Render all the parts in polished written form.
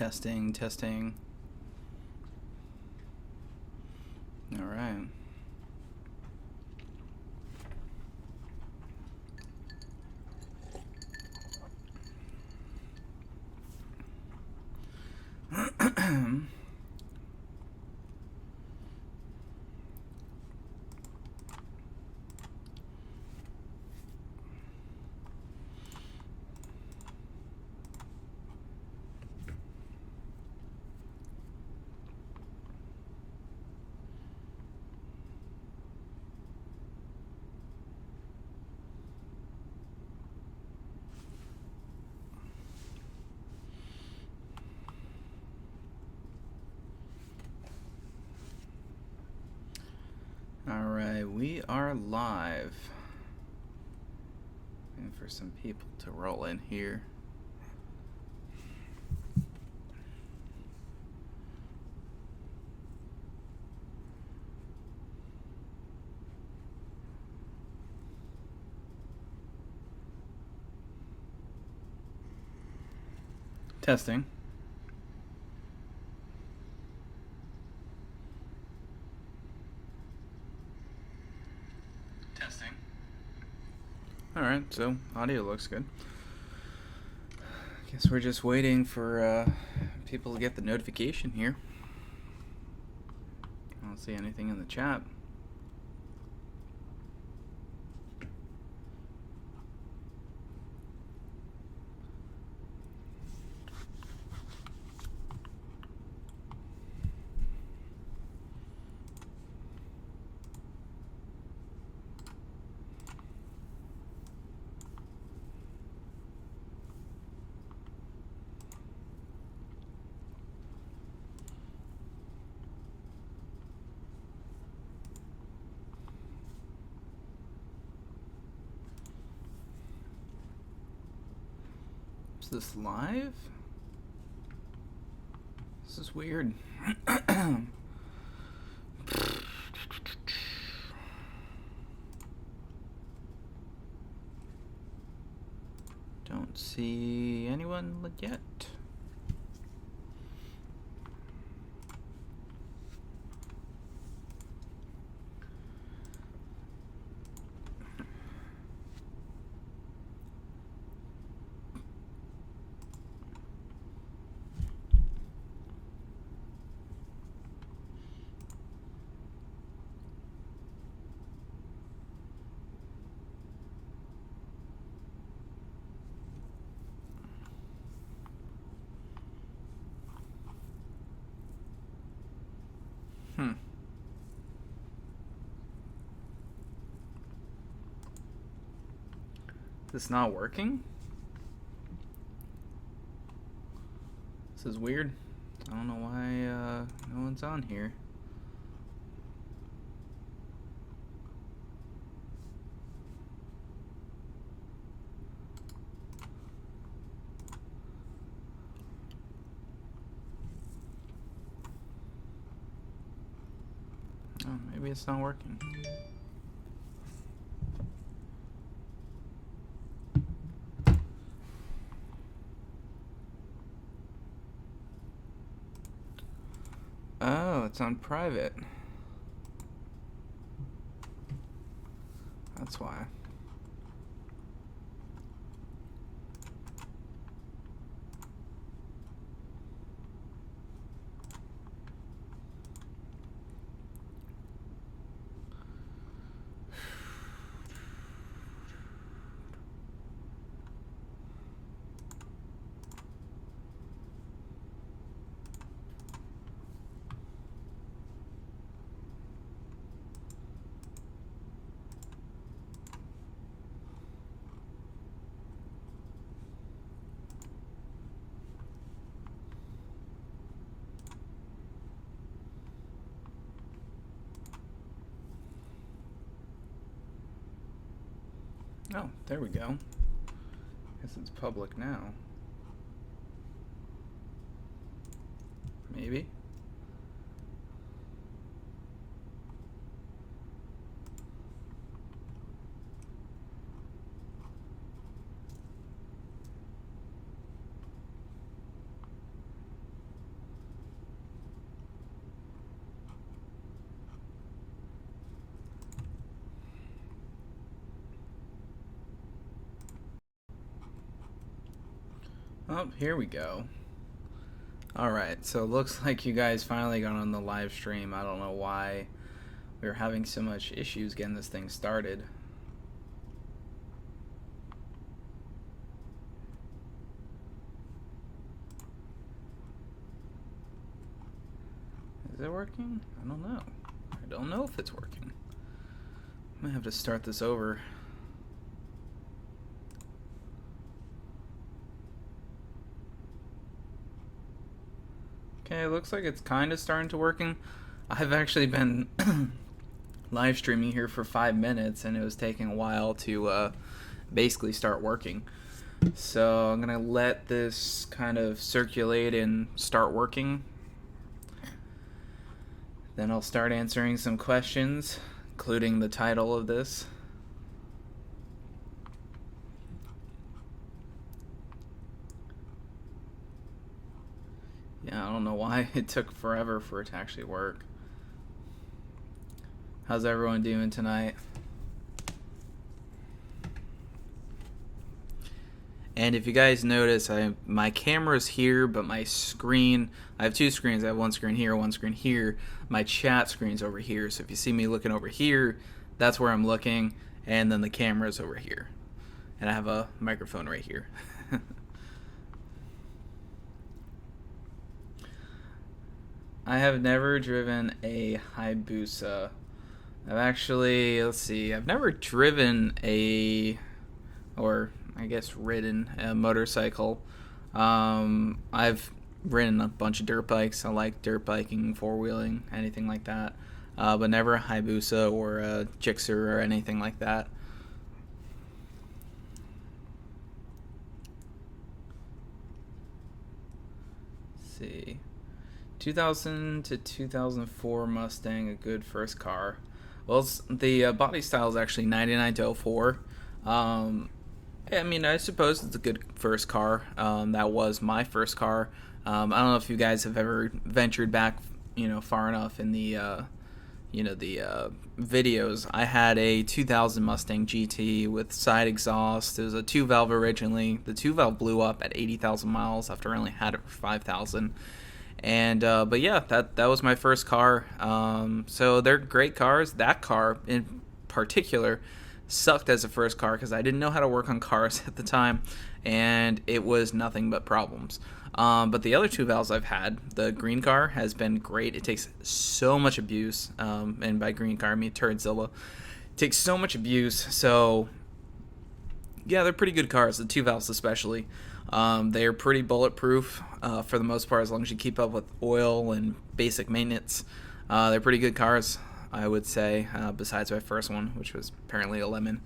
Testing, testing. All right. Alright, we are live. And for some people to roll in here. Testing. Alright, so audio looks good. Guess we're just waiting for people to get the notification here. I don't see anything in the chat. Is this live? This is weird. Don't see anyone yet. This not working? This is weird. I don't know why no one's on here. Oh, maybe it's not working. Oh, it's on private. That's why. Oh, there we go. Guess it's public now. Maybe. Oh, here we go. Alright, so it looks like you guys finally got on the live stream. I don't know why we were having so much issues getting this thing started. Is it working? I don't know. I don't know if it's working. I might have to start this over. Okay, it looks like it's kind of starting to working. I've actually been live streaming here for 5 minutes and it was taking a while to basically start working. So I'm gonna let this kind of circulate and start working. Then I'll start answering some questions, including the title of this. Yeah, I don't know why it took forever for it to actually work. How's everyone doing tonight? And if you guys notice, my camera's here, but my screen, I have two screens. I have one screen here, one screen here. My chat screen's over here. So if you see me looking over here, that's where I'm looking. And then the camera's over here. And I have a microphone right here. I have never driven a Hayabusa. I've actually, let's see, I've never driven or I guess ridden a motorcycle. I've ridden a bunch of dirt bikes. I like dirt biking, four-wheeling, anything like that. But never a Hayabusa or a Gixxer or anything like that. Let's see. 2000 to 2004 Mustang, a good first car. Well, the body style is actually 99 to 04. I mean, I suppose it's a good first car. That was my first car. I don't know if you guys have ever ventured back, far enough in the, the videos. I had a 2000 Mustang GT with side exhaust. It was a 2-valve originally. The 2-valve blew up at 80,000 miles after I only had it for 5,000. And but yeah, that was my first car. So they're great cars. That car in particular sucked as a first car because I didn't know how to work on cars at the time, and it was nothing but problems. But the other two valves I've had, the green car has been great. It takes so much abuse, and by green car I mean turdzilla. It takes so much abuse. So yeah, they're pretty good cars. The two valves especially. They are pretty bulletproof for the most part, as long as you keep up with oil and basic maintenance. They're pretty good cars, I would say, besides my first one, which was apparently a lemon.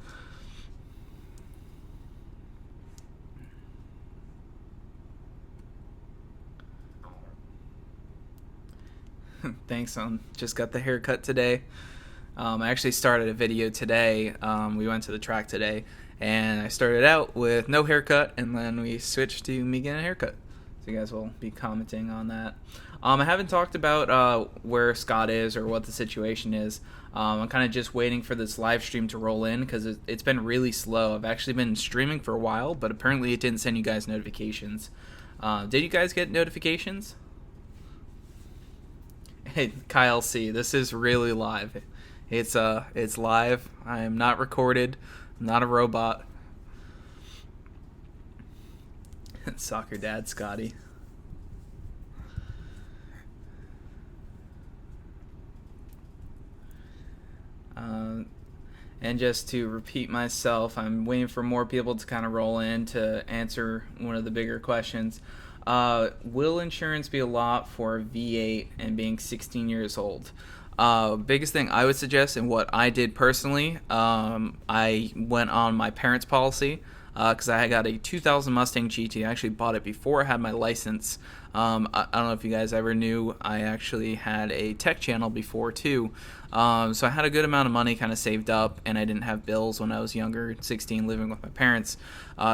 Thanks, just got the haircut today. I actually started a video today. We went to the track today, and I started out with no haircut, and then we switched to me getting a haircut. So you guys will be commenting on that. I haven't talked about where Scott is or what the situation is. I'm kind of just waiting for this live stream to roll in because it's been really slow. I've actually been streaming for a while, but apparently it didn't send you guys notifications. Did you guys get notifications? Hey, Kyle C, this is really live. It's live. I am not recorded. I'm not a robot. Soccer dad Scotty. And just to repeat myself, I'm waiting for more people to kind of roll in to answer one of the bigger questions. Will insurance be a lot for a V8 and being 16 years old? Biggest thing I would suggest, and what I did personally, I went on my parents' policy because I got a 2000 Mustang GT. I actually bought it before I had my license. I don't know if you guys ever knew, I actually had a tech channel before too. So I had a good amount of money kind of saved up, and I didn't have bills when I was younger, 16, living with my parents.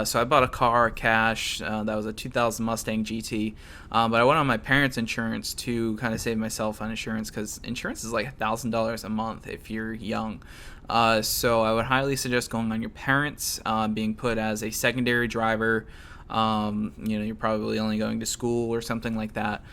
So I bought a car cash. That was a 2000 Mustang GT. But I went on my parents' insurance to kind of save myself on insurance because insurance is like $1,000 a month if you're young. So I would highly suggest going on your parents, being put as a secondary driver. You're probably only going to school or something like that.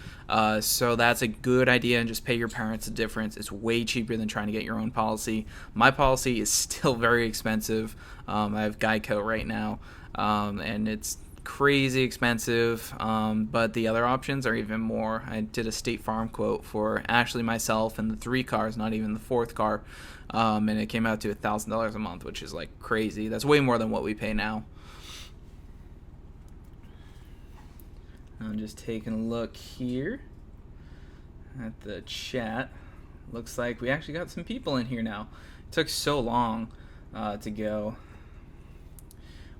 So that's a good idea, and just pay your parents the difference. It's way cheaper than trying to get your own policy. My policy is still very expensive. I have Geico right now, and it's crazy expensive, but the other options are even more. I did a State Farm quote for Ashley, myself, and the 3 cars, not even the 4th car, and it came out to $1,000 a month, which is like crazy. That's way more than what we pay now. I'm just taking a look here at the chat. Looks like we actually got some people in here now. It took so long to go.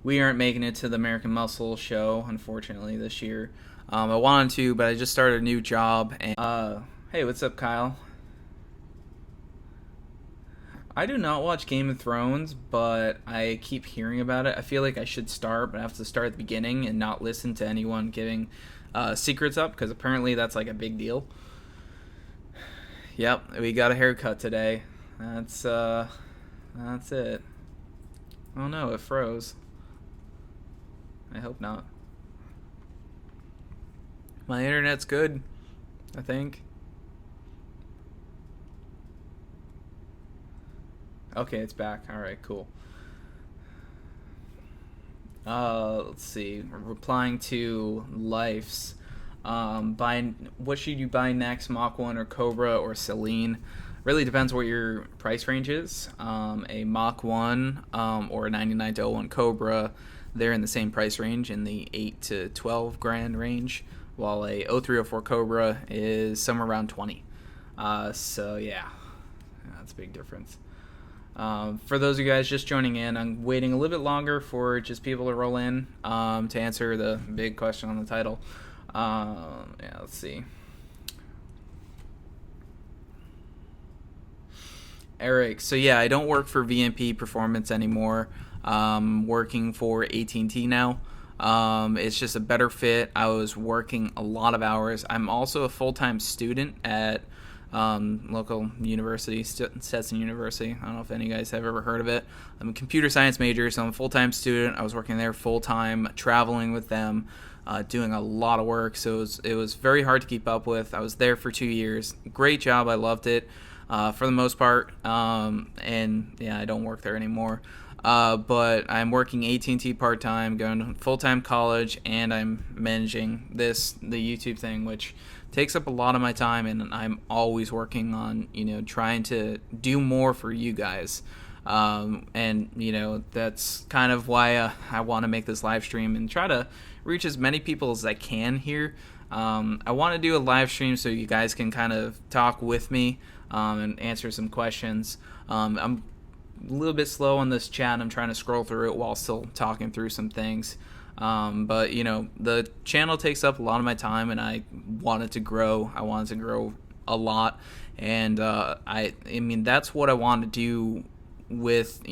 We aren't making it to the American Muscle show, unfortunately, this year. I wanted to, but I just started a new job. And hey, what's up, Kyle? I do not watch Game of Thrones, but I keep hearing about it. I feel like I should start, but I have to start at the beginning and not listen to anyone giving secrets up, because apparently that's like a big deal. Yep, we got a haircut today. That's it. Oh no, it froze. I hope not. My internet's good, I think. Okay, it's back. Alright, cool. Let's see. Replying to Life's. What should you buy next, Mach 1 or Cobra or Celine? Really depends what your price range is. A Mach 1 or a 99-01 Cobra, they're in the same price range, in the 8 to 12 grand range, while a 0304 Cobra is somewhere around 20. So yeah, that's a big difference. For those of you guys just joining in, I'm waiting a little bit longer for just people to roll in to answer the big question on the title. Yeah, let's see. Eric, so yeah, I don't work for VMP Performance anymore. Working for AT&T now. It's just a better fit. I was working a lot of hours. I'm also a full-time student at local university, Stetson University. I don't know if any of you guys have ever heard of it. I'm a computer science major, so I'm a full-time student. I was working there full-time, traveling with them, doing a lot of work, so it was very hard to keep up with. I was there for 2 years. Great job. I loved it for the most part, and yeah, I don't work there anymore. But I'm working AT&T part-time, going to full-time college, and I'm managing the YouTube thing, which takes up a lot of my time, and I'm always working on, trying to do more for you guys. And, that's kind of why I want to make this live stream and try to reach as many people as I can here. I want to do a live stream so you guys can kind of talk with me and answer some questions. I'm a little bit slow on this chat. I'm trying to scroll through it while still talking through some things. But the channel takes up a lot of my time, and I want it to grow. I want it to grow a lot, and I mean that's what I want to do with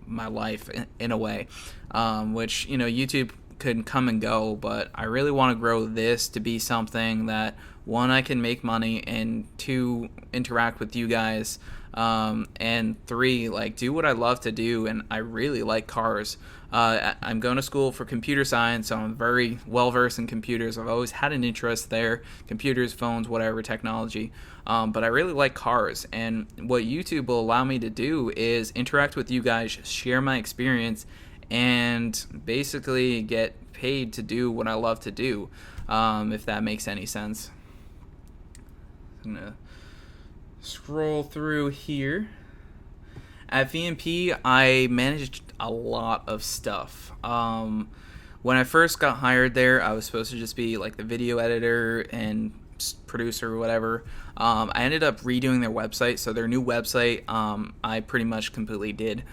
my life in a way, which YouTube could come and go, but I really want to grow this to be something that, one, I can make money, and 2, interact with you guys, and 3, do what I love to do. And I really like cars. I'm going to school for computer science, so I'm very well versed in computers. I've always had an interest there, computers, phones, whatever, technology. But I really like cars, and what YouTube will allow me to do is interact with you guys, share my experience, and basically get paid to do what I love to do, if that makes any sense. I'm gonna scroll through here. At VMP, I managed a lot of stuff. When I first got hired there, I was supposed to just be like the video editor and producer or whatever. I ended up redoing their website, so their new website I pretty much completely did.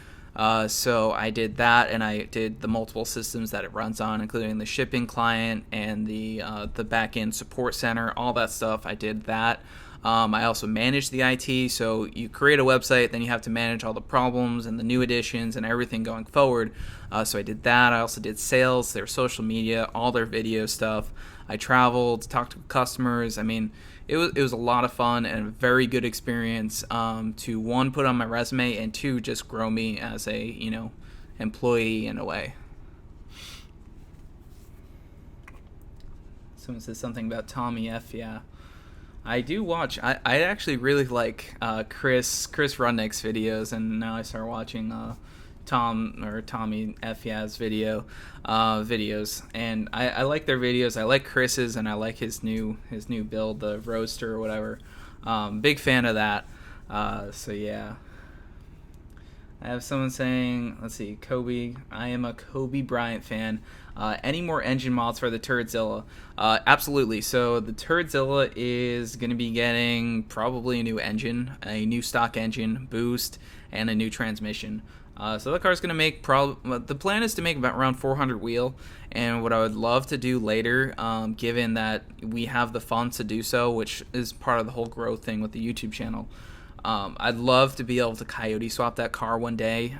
So I did that, and I did the multiple systems that it runs on, including the shipping client and the back-end support center, all that stuff. I did that. I also managed the IT, so you create a website, then you have to manage all the problems and the new additions and everything going forward. So I did that. I also did sales, their social media, all their video stuff. I traveled, talked to customers. I mean, it was a lot of fun and a very good experience to, 1, put on my resume, and 2, just grow me as a employee in a way. Someone says something about Tommy F. Yeah, I do watch. I actually really like Chris Rudnick's videos, and now I start watching Tommy F. Ya's videos, and I like their videos. I like Chris's, and I like his new build, the Roadster or whatever. Big fan of that. So yeah. I have someone saying, let's see, Kobe. I am a Kobe Bryant fan. Any more engine mods for the Turdzilla? Absolutely. So the Turdzilla is going to be getting probably a new engine, a new stock engine, boost, and a new transmission. So the car's going to make the plan is to make about around 400 wheel. And what I would love to do later, given that we have the funds to do so, which is part of the whole growth thing with the YouTube channel. I'd love to be able to coyote swap that car one day.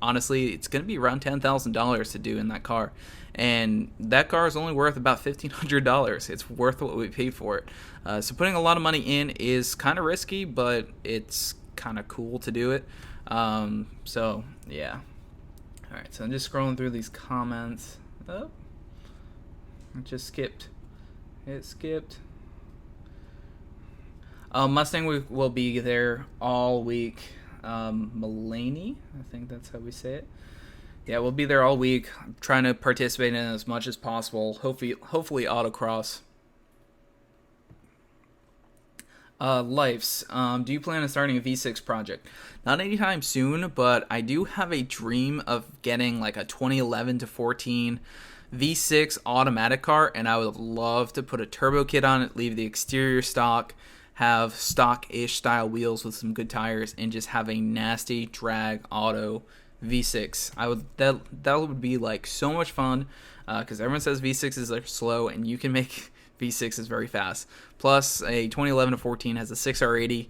Honestly, it's going to be around $10,000 to do in that car. And that car is only worth about $1,500. It's worth what we paid for it. So putting a lot of money in is kind of risky, but it's kind of cool to do it. So, yeah. All right, so I'm just scrolling through these comments. Oh, it just skipped. It skipped. Mustang will be there all week. Mulaney, I think that's how we say it. Yeah, we'll be there all week, trying to participate in as much as possible. Hopefully autocross. Lifes. Do you plan on starting a V6 project? Not anytime soon, but I do have a dream of getting like a 2011 to 14 V6 automatic car, and I would love to put a turbo kit on it, leave the exterior stock, have stock-ish style wheels with some good tires, and just have a nasty drag auto V6. That would be like so much fun, because everyone says V6s are slow, and you can make V6s very fast. Plus, a 2011 to 14 has a 6R80,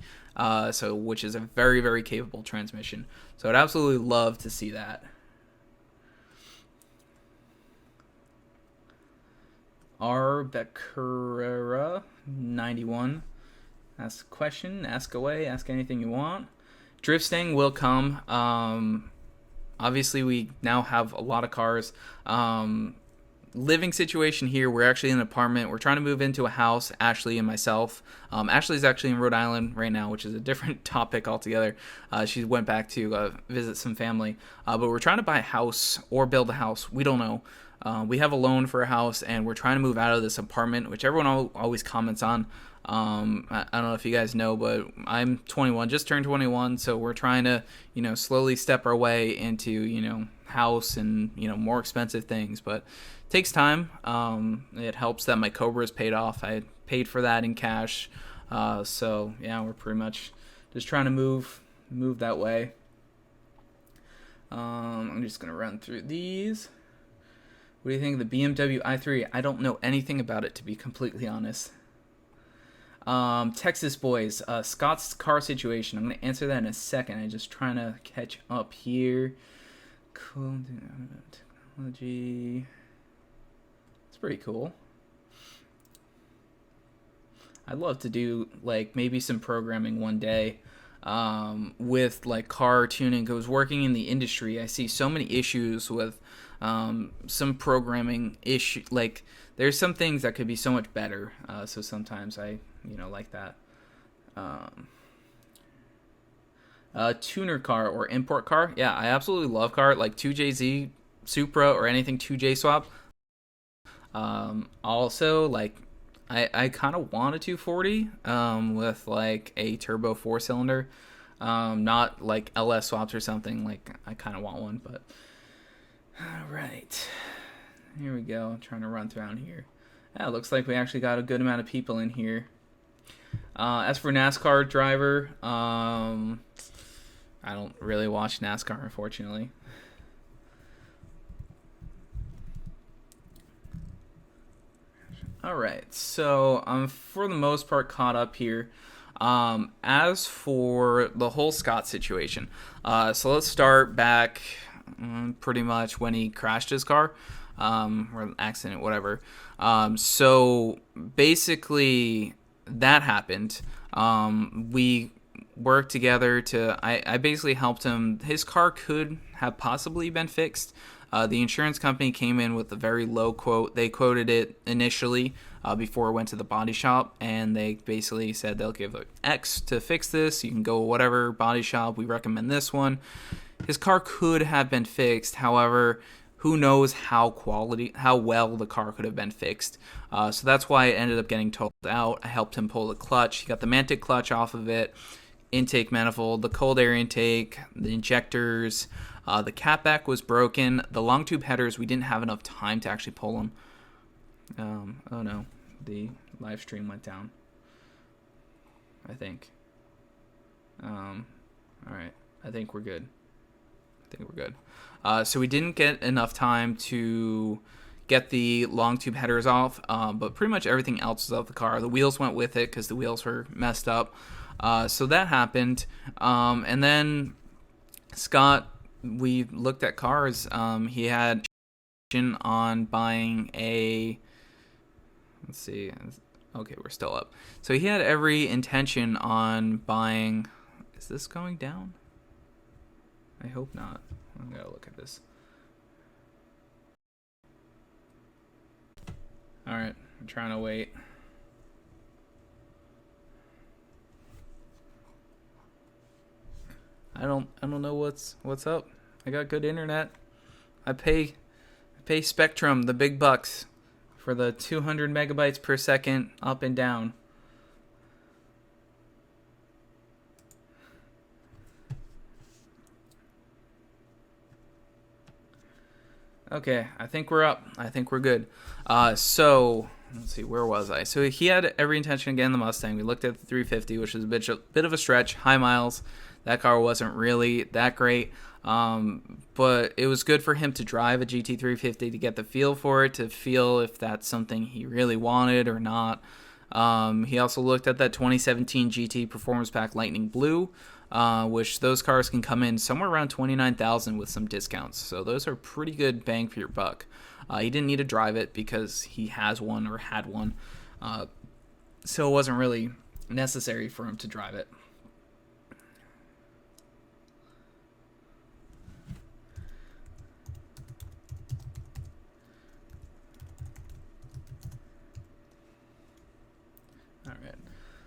which is a very, very capable transmission. So I'd absolutely love to see that. R. Becerra 91. Ask a question, ask away, ask anything you want. Drifting will come. Obviously, we now have a lot of cars. Living situation here, we're actually in an apartment. We're trying to move into a house, Ashley and myself. Ashley's actually in Rhode Island right now, which is a different topic altogether. She went back to visit some family. But we're trying to buy a house or build a house. We don't know. We have a loan for a house, and we're trying to move out of this apartment, which everyone always comments on. I don't know if you guys know, but I'm 21, just turned 21, so we're trying to, slowly step our way into, house and, more expensive things, but it takes time. It helps that my Cobra is paid off. I paid for that in cash. So yeah, we're pretty much just trying to move that way. I'm just going to run through these. What do you think of the BMW i3? I don't know anything about it, to be completely honest. Texas boys, Scott's car situation. I'm going to answer that in a second. I'm just trying to catch up here. Cool technology. It's pretty cool. I'd love to do maybe some programming one day with car tuning. Because working in the industry, I see so many issues with some programming issue. There's some things that could be so much better. So sometimes I like that. Tuner car or import car. Yeah, I absolutely love car. 2JZ, Supra, or anything 2J swap. Also, I kind of want a 240 with a turbo 4-cylinder. Not LS swaps or something. I kind of want one, but alright. Here we go. I'm trying to run around here. Yeah, it looks like we actually got a good amount of people in here. As for NASCAR driver, I don't really watch NASCAR, unfortunately. Alright, so I'm for the most part caught up here. As for the whole Scott situation, so let's start back pretty much when he crashed his car, or an accident, whatever. So basically that happened. We worked together I basically helped him. His car could have possibly been fixed. The insurance company came in with a very low quote. They quoted it initially before it went to the body shop, and they basically said they'll give X to fix this. You can go whatever body shop. We recommend this one. His car could have been fixed. However, who knows how well the car could have been fixed. So that's why it ended up getting totaled out. I helped him pull the clutch. He got the Mantic clutch off of it, intake manifold, the cold air intake, the injectors. The catback was broken. The long tube headers, we didn't have enough time to actually pull them. Oh no, the live stream went down, I think. All right, I think we're good. So we didn't get enough time to get the long tube headers off, but pretty much everything else was off the car. The wheels went with it because the wheels were messed up. So that happened. And then Scott, we looked at cars. He had on buying a... Let's see. Okay, we're still up. So he had every intention on buying... Is this going down? I hope not. I'm going to look at this. Alright, I'm trying to wait. I don't know what's up. I got good internet. I pay Spectrum the big bucks for the 200 megabytes per second up and down. Okay, I think we're up. I think we're good. So, let's see, where was I? So he had every intention of getting the Mustang. We looked at the 350, which was a bit of a stretch, high miles. That car wasn't really that great, but it was good for him to drive a GT350 to get the feel for it, to feel if that's something he really wanted or not. He also looked at that 2017 GT Performance Pack Lightning Blue, which those cars can come in somewhere around $29,000 with some discounts. So those are pretty good bang for your buck. He didn't need to drive it because he has one or had one, so it wasn't really necessary for him to drive it.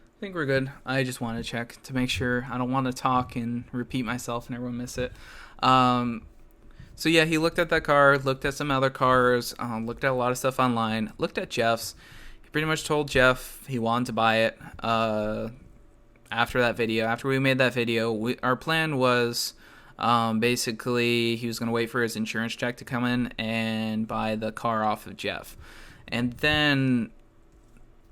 I think we're good. I just want to check to make sure. I don't want to talk and repeat myself and everyone miss it. So yeah, he looked at that car, looked at some other cars, looked at a lot of stuff online, looked at Jeff's. He pretty much told Jeff he wanted to buy it after that video. After we made that video, our plan was basically he was going to wait for his insurance check to come in and buy the car off of Jeff. And then,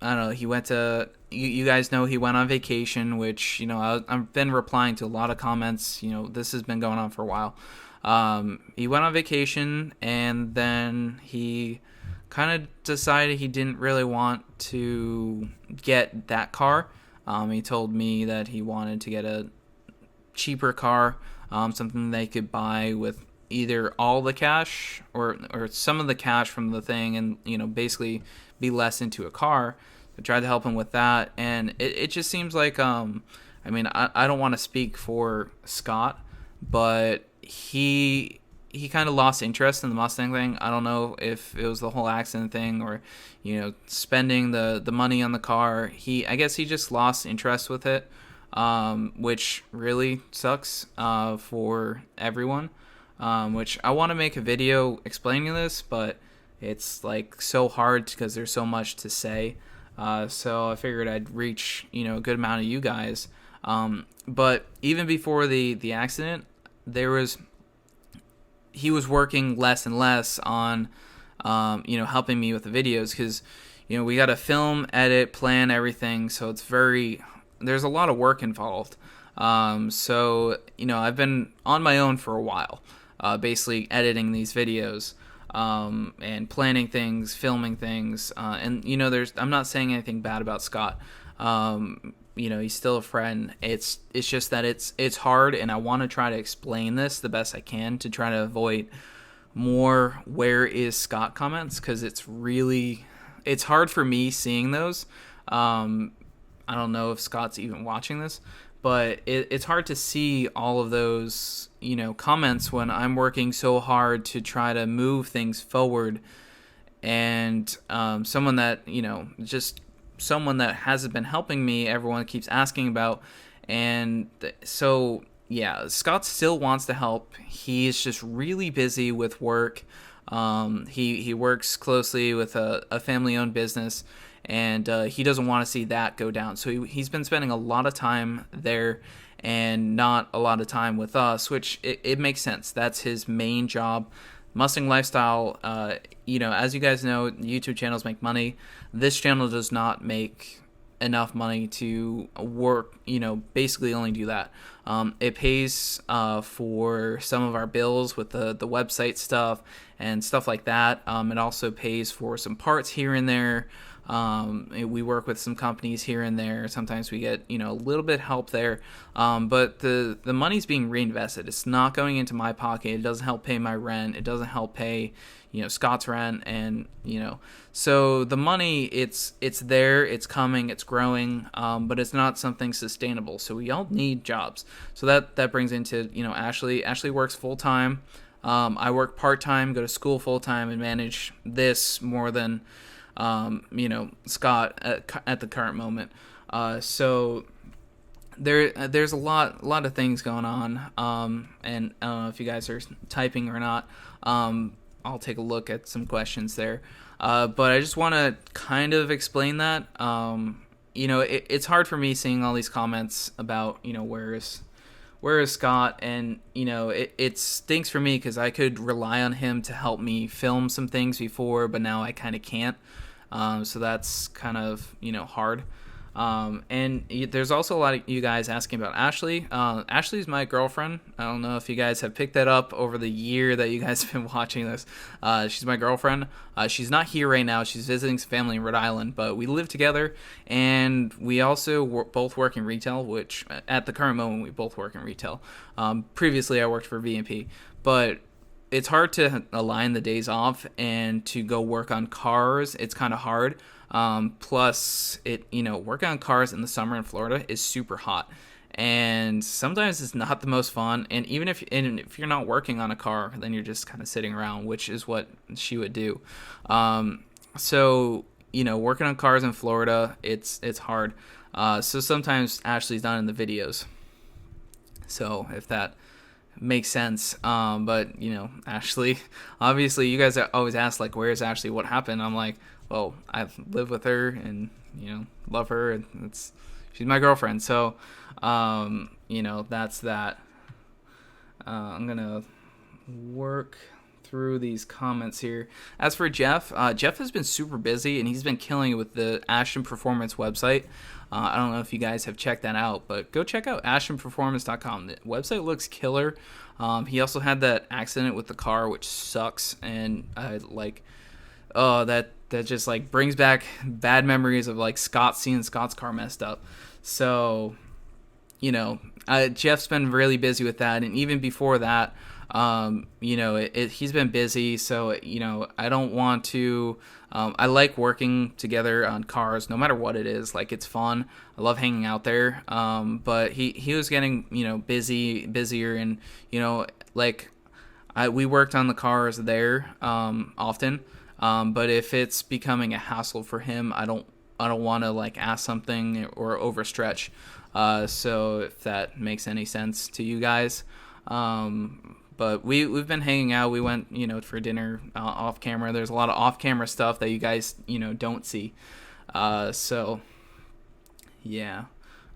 I don't know, he went to... You guys know he went on vacation, which, you know, I've been replying to a lot of comments. You know, this has been going on for a while. He went on vacation, and then he kind of decided he didn't really want to get that car. He told me that he wanted to get a cheaper car, something they could buy with either all the cash or some of the cash from the thing, and, you know, basically be less into a car. I tried to help him with that, and it just seems like, I mean, I don't want to speak for Scott, but he kind of lost interest in the Mustang thing. I don't know if it was the whole accident thing or, you know, spending the money on the car. I guess he just lost interest with it, which really sucks for everyone, which I want to make a video explaining this, but it's like so hard because there's so much to say. So I figured I'd reach, you know, a good amount of you guys. But even before the accident, he was working less and less on, you know, helping me with the videos because, you know, we got to film, edit, plan everything. So there's a lot of work involved. So, you know, I've been on my own for a while, basically editing these videos. And planning things, filming things, and, you know, I'm not saying anything bad about Scott. You know, he's still a friend. It's just that it's hard, and I want to try to explain this the best I can to try to avoid more "where is Scott" comments, because it's hard for me seeing those. I don't know if Scott's even watching this, but it's hard to see all of those, you know, comments when I'm working so hard to try to move things forward and someone that, just someone that hasn't been helping me, everyone keeps asking about. And so, yeah, Scott still wants to help. He's just really busy with work. He works closely with a family owned business, and he doesn't want to see that go down. So he's been spending a lot of time there and not a lot of time with us, which it makes sense. That's his main job. Mustang Lifestyle, as you guys know, YouTube channels make money. This channel does not make enough money to work, basically only do that. It pays for some of our bills with the website stuff and stuff like that. It also pays for some parts here and there. We work with some companies here and there. Sometimes we get, a little bit help there. But the money's being reinvested. It's not going into my pocket. It doesn't help pay my rent. It doesn't help pay, Scott's rent. And, so the money, it's there, it's coming, it's growing, but it's not something sustainable. So we all need jobs. So that brings into, Ashley. Ashley works full time. I work part time, go to school full time, and manage this more than Scott at the current moment. So there's a lot of things going on. And I don't know if you guys are typing or not. I'll take a look at some questions there. But I just want to kind of explain that. It's hard for me seeing all these comments about, where is Scott? And, it stinks for me because I could rely on him to help me film some things before, but now I kind of can't. So that's kind of, hard. And there's also a lot of you guys asking about Ashley. Ashley's my girlfriend. I don't know if you guys have picked that up over the year that you guys have been watching this. She's my girlfriend. She's not here right now. She's visiting some family in Rhode Island, but we live together, and we also both work in retail, which at the current moment we both work in retail. Previously I worked for V&P, but it's hard to align the days off and to go work on cars. It's kind of hard. Plus, working on cars in the summer in Florida is super hot, and sometimes it's not the most fun. And even if you're not working on a car, then you're just kind of sitting around, which is what she would do. So working on cars in Florida, it's hard. So sometimes Ashley's not in the videos. So if that makes sense. But Ashley, obviously you guys always ask, like, where's Ashley, what happened? I'm like, well, I live with her and love her, and she's my girlfriend. So that's that. I'm gonna work through these comments here. As for Jeff, Jeff has been super busy, and he's been killing it with the Ashton Performance website. I don't know if you guys have checked that out, but go check out ashtonperformance.com. The website looks killer. He also had that accident with the car, which sucks, and that just like brings back bad memories of like Scott seeing Scott's car messed up. So, Jeff's been really busy with that, and even before that, he's been busy. So, I don't want to. I like working together on cars, no matter what it is. Like, it's fun. I love hanging out there. But he was getting busier, and we worked on the cars there often. But if it's becoming a hassle for him, I don't want to like ask something or overstretch. So if that makes any sense to you guys. But we've been hanging out. We went, for dinner off camera. There's a lot of off camera stuff that you guys, don't see. So yeah.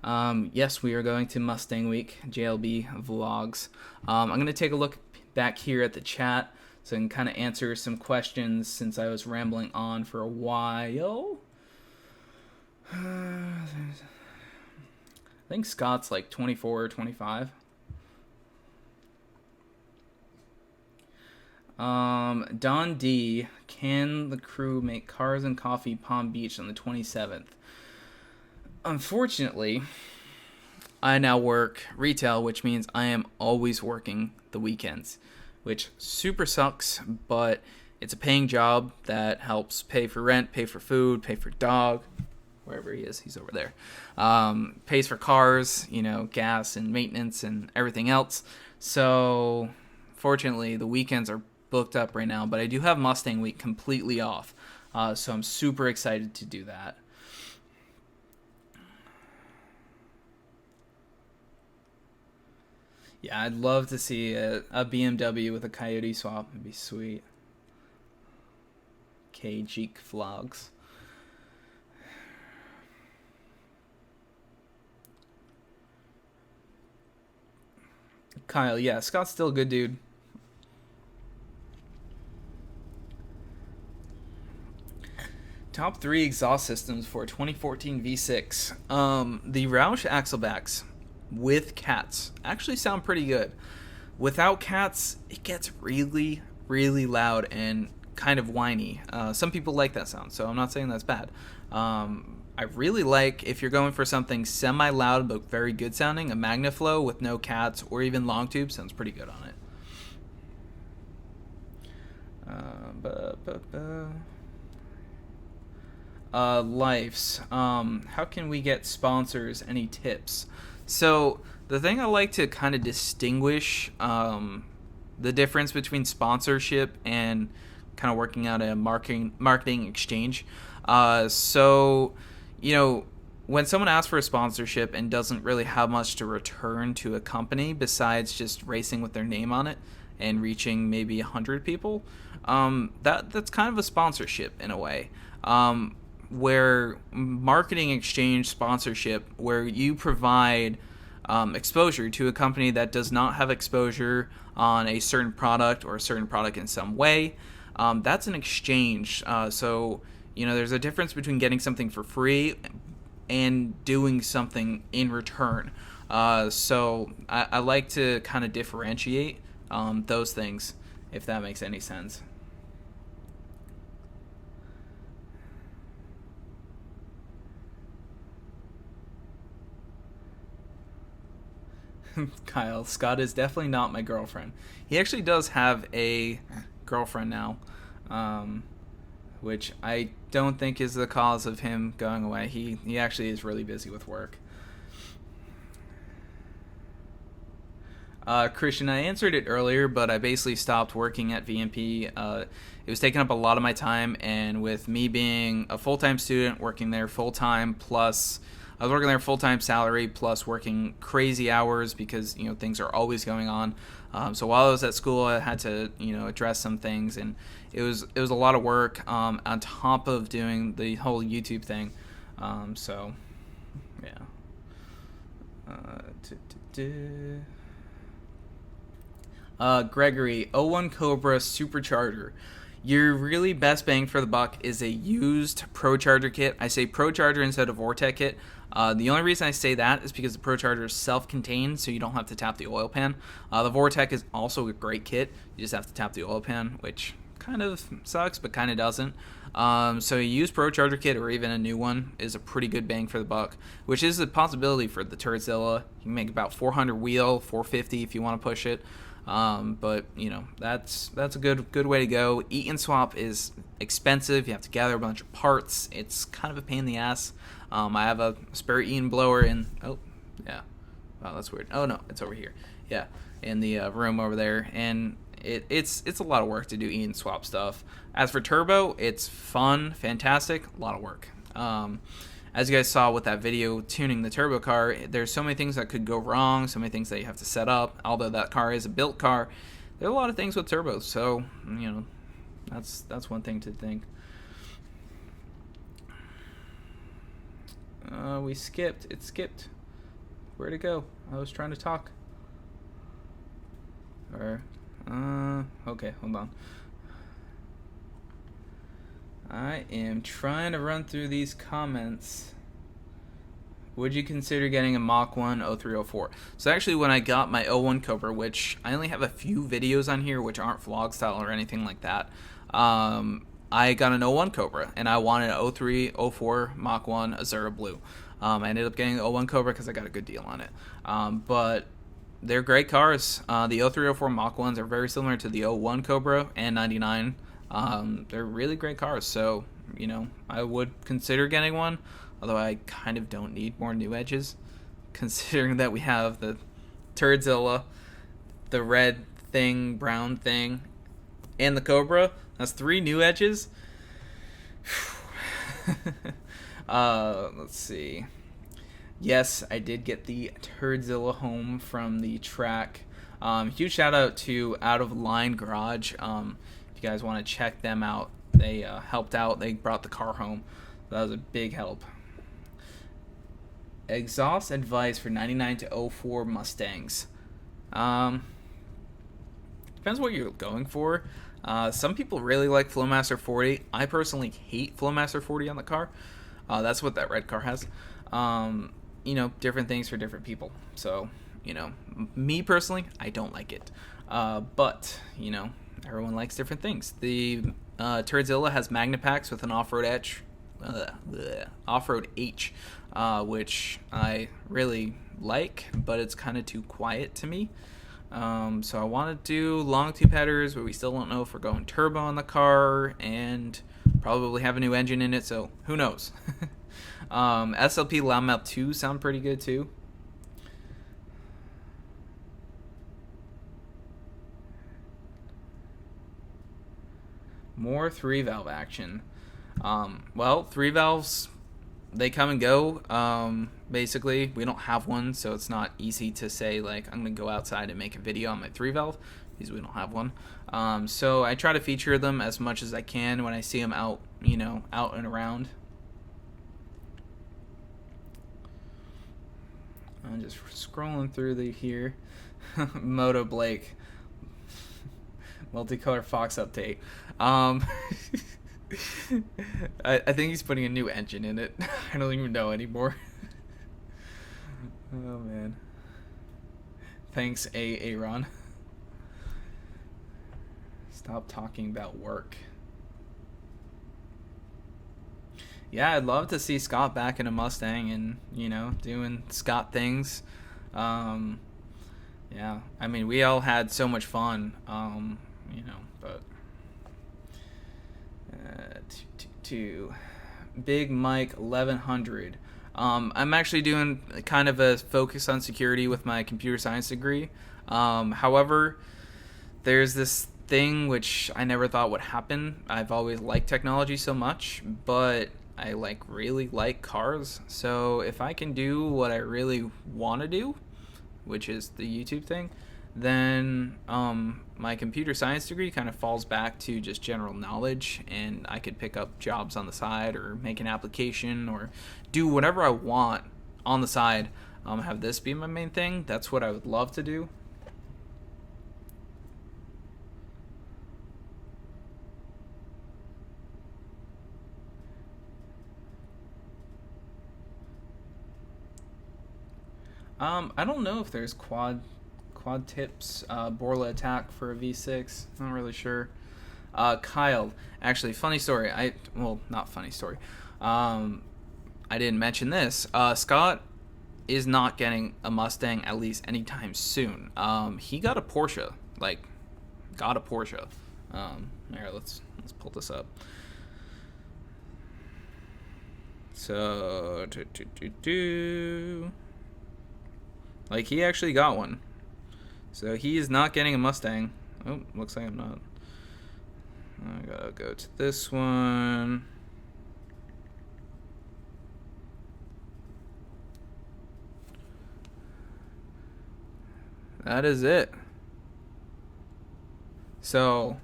Yes, we are going to Mustang Week, JLB vlogs. I'm going to take a look back here at the chat so I can kind of answer some questions since I was rambling on for a while. I think Scott's like 24 or 25. Don D, can the crew make cars and coffee Palm Beach on the 27th? Unfortunately, I now work retail, which means I am always working the weekends, which super sucks, but it's a paying job that helps pay for rent, pay for food, pay for dog, wherever he is, he's over there. Pays for cars, gas and maintenance and everything else. So fortunately, the weekends are booked up right now, but I do have Mustang Week completely off, so I'm super excited to do that. Yeah, I'd love to see a BMW with a Coyote swap. It'd be sweet. K-Jeek vlogs. Kyle, yeah, Scott's still a good dude. Top 3 exhaust systems for 2014 V6. The Roush Axlebacks with cats actually sound pretty good. Without cats, it gets really, really loud and kind of whiny. Some people like that sound, so I'm not saying that's bad. I really like, if you're going for something semi-loud but very good sounding, a Magnaflow with no cats or even long tube sounds pretty good on it. Lifes. How can we get sponsors? Any tips? So the thing I like to kind of distinguish the difference between sponsorship and kind of working out a marketing exchange. So, you know, when someone asks for a sponsorship and doesn't really have much to return to a company besides just racing with their name on it and reaching maybe 100 people, that's kind of a sponsorship in a way. Where marketing exchange sponsorship, where you provide exposure to a company that does not have exposure on a certain product or a certain product in some way, that's an exchange. So, you know, there's a difference between getting something for free and doing something in return. So I like to kind of differentiate those things, if that makes any sense. Kyle, Scott is definitely not my girlfriend. He actually does have a girlfriend now, which I don't think is the cause of him going away. He actually is really busy with work. Christian, I answered it earlier, but I basically stopped working at VMP. It was taking up a lot of my time, and with me being a full-time student, working there full-time, plus I was working there full-time salary, plus working crazy hours because, you know, things are always going on. So while I was at school, I had to, you know, address some things, and it was a lot of work on top of doing the whole YouTube thing. So, yeah. Gregory, O1 Cobra Supercharger. Your really best bang for the buck is a used Pro Charger kit. I say Pro Charger instead of Vortec kit. The only reason I say that is because the Pro Charger is self-contained, so you don't have to tap the oil pan. The Vortec is also a great kit. You just have to tap the oil pan, which kind of sucks, but kind of doesn't. So a used Pro Charger kit or even a new one is a pretty good bang for the buck, which is a possibility for the turdzilla. You can make about 400 wheel, 450 if you want to push it. But you know, that's a good way to go. Eat and swap is expensive. You have to gather a bunch of parts. It's kind of a pain in the ass. I have a spare Eaton blower in. Oh, yeah. Wow, that's weird. Oh no, it's over here. Yeah, in the room over there, and it's a lot of work to do Eaton swap stuff. As for turbo, it's fun, fantastic, a lot of work. As you guys saw with that video tuning the turbo car, there's so many things that could go wrong, so many things that you have to set up. Although that car is a built car, there are a lot of things with turbos, so, you know, that's one thing to think. We skipped. It skipped. Where'd it go? I was trying to talk. Or, okay, hold on. I am trying to run through these comments. Would you consider getting a Mach 1 0304? So actually when I got my O1 Cobra, which I only have a few videos on here which aren't vlog style or anything like that, I got an O1 Cobra and I wanted an 03, 04 Mach 1 Azura Blue. I ended up getting the O1 Cobra because I got a good deal on it. But they're great cars. The 0304 Mach 1s are very similar to the O1 Cobra and 99. They're really great cars, so, you know, I would consider getting one, although I kind of don't need more new edges, considering that we have the turdzilla, the red thing, brown thing, and the Cobra. That's 3 new edges. Let's see. Yes, I did get the Turdzilla home from the track. Huge shout out to Out of Line Garage. If you guys want to check them out, they helped out. They brought the car home. That was a big help. Exhaust advice for 99 to 04 Mustangs. Depends what you're going for. Some people really like Flowmaster 40. I personally hate Flowmaster 40 on the car. That's what that red car has. Different things for different people. So, me personally, I don't like it. But, everyone likes different things. The Turdzilla has Magna Packs with an off-road H, which I really like, but it's kind of too quiet to me. So I want to do long tube headers, but we still don't know if we're going turbo on the car, and probably have a new engine in it, so who knows. SLP Loudmouth 2 sound pretty good too. More 3-valve action. 3 valves, they come and go. Basically, we don't have one, so it's not easy to say, like, I'm going to go outside and make a video on my 3-valve, because we don't have one. So I try to feature them as much as I can when I see them out, out and around. I'm just scrolling through here. Moto Blake. Multicolor Fox update. I think he's putting a new engine in it. I don't even know anymore. Oh man. Thanks, Aaron. Stop talking about work. Yeah, I'd love to see Scott back in a Mustang and, doing Scott things. Yeah, I mean, we all had so much fun, but... Big Mike 1100. I'm actually doing kind of a focus on security with my computer science degree. However, there's this thing which I never thought would happen. I've always liked technology so much, but I really like cars. So if I can do what I really want to do, which is the YouTube thing, then my computer science degree kind of falls back to just general knowledge, and I could pick up jobs on the side or make an application or do whatever I want on the side. Have this be my main thing. That's what I would love to do. I don't know if there's quad tips, Borla attack for a V6. Not really sure. Kyle, actually, funny story. Not funny story. I didn't mention this. Scott is not getting a Mustang, at least anytime soon. He got a Porsche. Here, let's pull this up. So, he actually got one. So he is not getting a Mustang. Oh, looks like I'm not. I gotta go to this one. That is it. So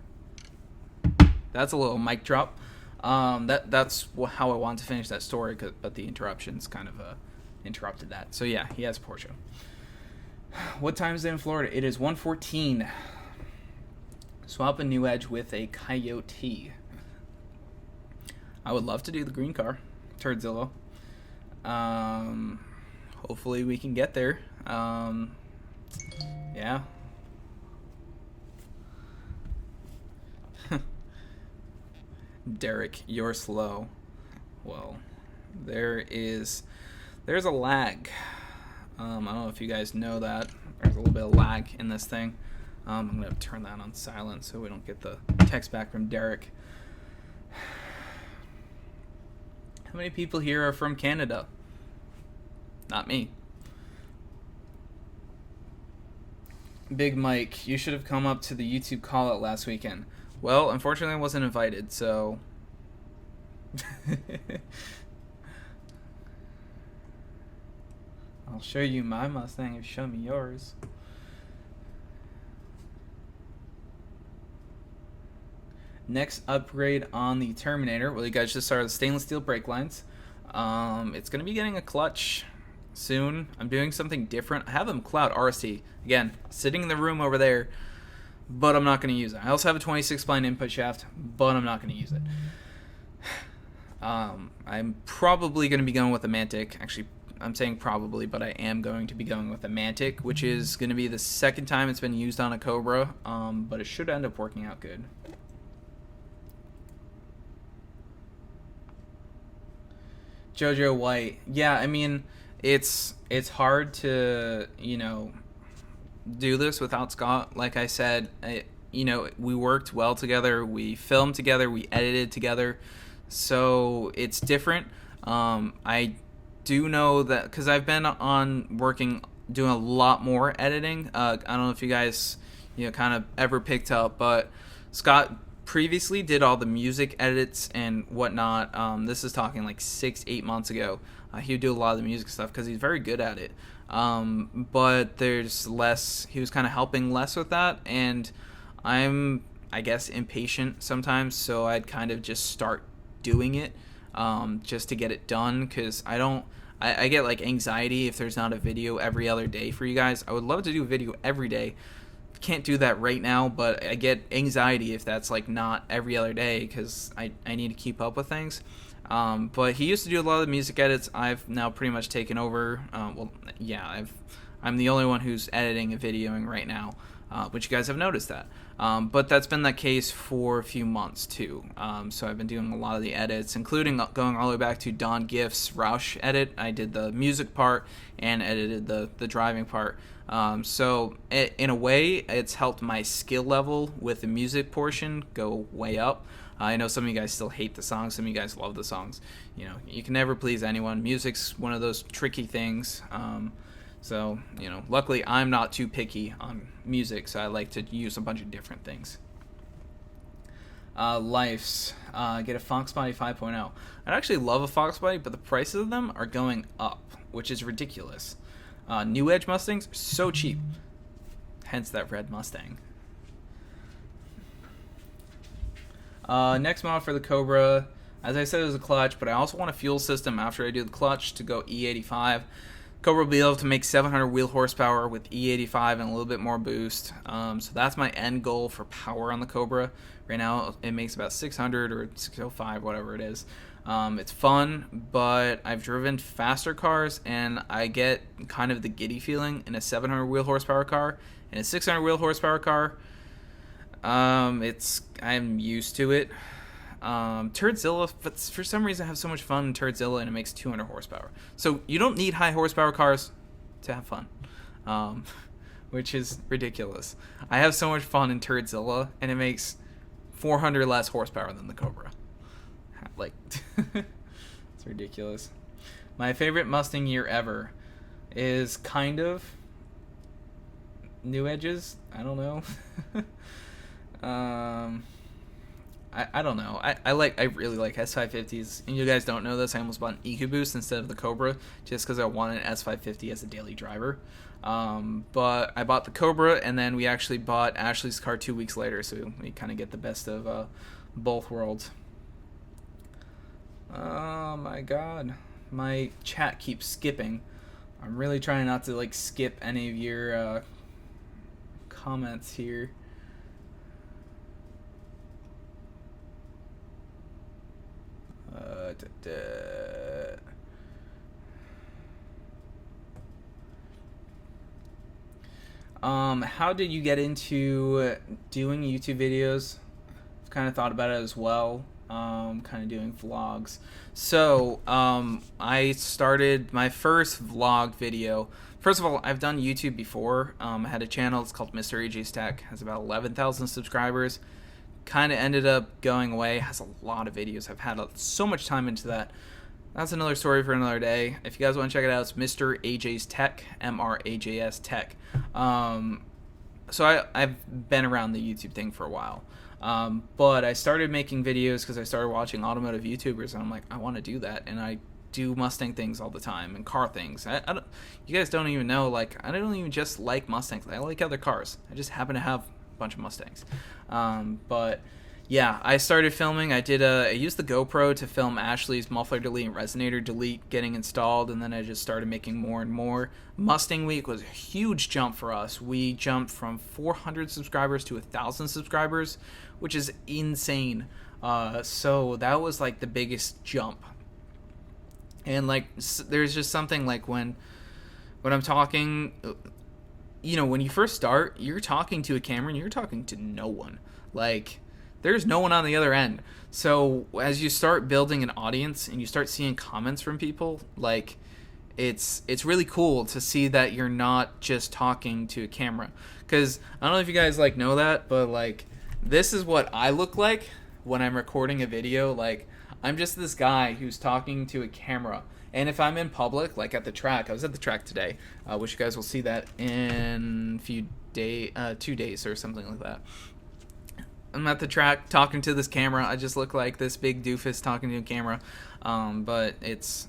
that's a little mic drop. That's how I wanted to finish that story, but the interruptions kind of interrupted that. So yeah, he has a Porsche. What time is it in Florida? It is 1:14. Swap a new edge with a Coyote. I would love to do the green car, Turdzilla. Hopefully we can get there. Yeah. Derek, you're slow. Well, there's a lag. I don't know if you guys know that. There's a little bit of lag in this thing. I'm going to turn that on silent so we don't get the text back from Derek. How many people here are from Canada? Not me. Big Mike, you should have come up to the YouTube call-out last weekend. Well, unfortunately, I wasn't invited, so. I'll show you my Mustang if you show me yours. Next upgrade on the Terminator. Well, you guys just saw the stainless steel brake lines. It's going to be getting a clutch soon. I'm doing something different. I have a McLeod RST. Again, sitting in the room over there, but I'm not going to use it. I also have a 26 spline input shaft, but I'm not going to use it. I'm probably going to be going with a Mantic. Actually, I'm saying probably, but I am going to be going with a Mantic, which is going to be the second time it's been used on a Cobra, but it should end up working out good. Jojo White. Yeah, I mean, it's hard to, do this without Scott. Like I said, we worked well together. We filmed together. We edited together. So it's different. I do know that because I've been doing a lot more editing. I don't know if you guys, kind of ever picked up, but Scott previously did all the music edits and whatnot. This is talking like 6-8 months ago. He would do a lot of the music stuff because he's very good at it. But there's less. He was kind of helping less with that, and I'm, I guess, impatient sometimes. So I'd kind of just start doing it, just to get it done, because I get like anxiety if there's not a video every other day for you guys. I would love to do a video every day. Can't do that right now, but I get anxiety if that's like not every other day, because I need to keep up with things. But he used to do a lot of the music edits. I've now pretty much taken over. I'm the only one who's editing and videoing right now, which you guys have noticed that. But that's been the case for a few months too. So I've been doing a lot of the edits, including going all the way back to Don Gift's Roush edit. I did the music part and edited the driving part. So in a way, it's helped my skill level with the music portion go way up. I know some of you guys still hate the songs. Some of you guys love the songs. You can never please anyone. Music's one of those tricky things. So, luckily I'm not too picky on music, so I like to use a bunch of different things. Lifes. Get a Fox Body 5.0. I actually love a Fox Body, but the prices of them are going up, which is ridiculous. New Edge Mustangs, so cheap. Hence that red Mustang. Next model for the Cobra. As I said, it was a clutch, but I also want a fuel system after I do the clutch to go E85. Cobra will be able to make 700 wheel horsepower with E85 and a little bit more boost. So that's my end goal for power on the Cobra. Right now, it makes about 600 or 605, whatever it is. It's fun, but I've driven faster cars, and I get kind of the giddy feeling in a 700 wheel horsepower car. In a 600 wheel horsepower car, I'm used to it. Turdzilla, but for some reason I have so much fun in Turdzilla, and it makes 200 horsepower. So you don't need high horsepower cars to have fun, which is ridiculous. I have so much fun in Turdzilla, and it makes 400 less horsepower than the Cobra. Like, it's ridiculous. My favorite Mustang year ever is kind of New Edges. I don't know. I don't know. I really like S550s, and you guys don't know this. I almost bought an EcoBoost instead of the Cobra just because I wanted an S550 as a daily driver. But I bought the Cobra, and then we actually bought Ashley's car 2 weeks later, so we kind of get the best of both worlds. Oh my god, my chat keeps skipping. I'm really trying not to skip any of your comments here. How did you get into doing YouTube videos? I've kind of thought about it as well. Kind of doing vlogs. So, I started my first vlog video. First of all, I've done YouTube before. I had a channel. It's called Mr. AJ's Tech. It has about 11,000 subscribers. Kind of ended up going away. Has a lot of videos. I've had so much time into that. That's another story for another day. If you guys want to check it out, it's Mr. AJ's Tech, MRAJS Tech. So I've been around the YouTube thing for a while. But I started making videos because I started watching automotive YouTubers, and I'm like, I want to do that, and I do Mustang things all the time and car things. I don't, you guys don't even know, like, I don't even just like Mustangs. I like other cars. I just happen to have a bunch of Mustangs. But yeah, I started filming. I used the GoPro to film Ashley's muffler delete and resonator delete getting installed, and then I just started making more and more. Mustang Week was a huge jump for us. We jumped from 400 subscribers to 1,000 subscribers, which is insane. So that was like the biggest jump. And like, there's just something like when I'm talking, when you first start, you're talking to a camera and you're talking to no one. Like, there's no one on the other end. So as you start building an audience and you start seeing comments from people, like, it's really cool to see that you're not just talking to a camera. Because I don't know if you guys like know that, but like, this is what I look like when I'm recording a video. Like, I'm just this guy who's talking to a camera. And if I'm in public, like at the track, I was at the track today, which you guys will see that in a few 2 days or something like that. I'm at the track talking to this camera. I just look like this big doofus talking to a camera. But it's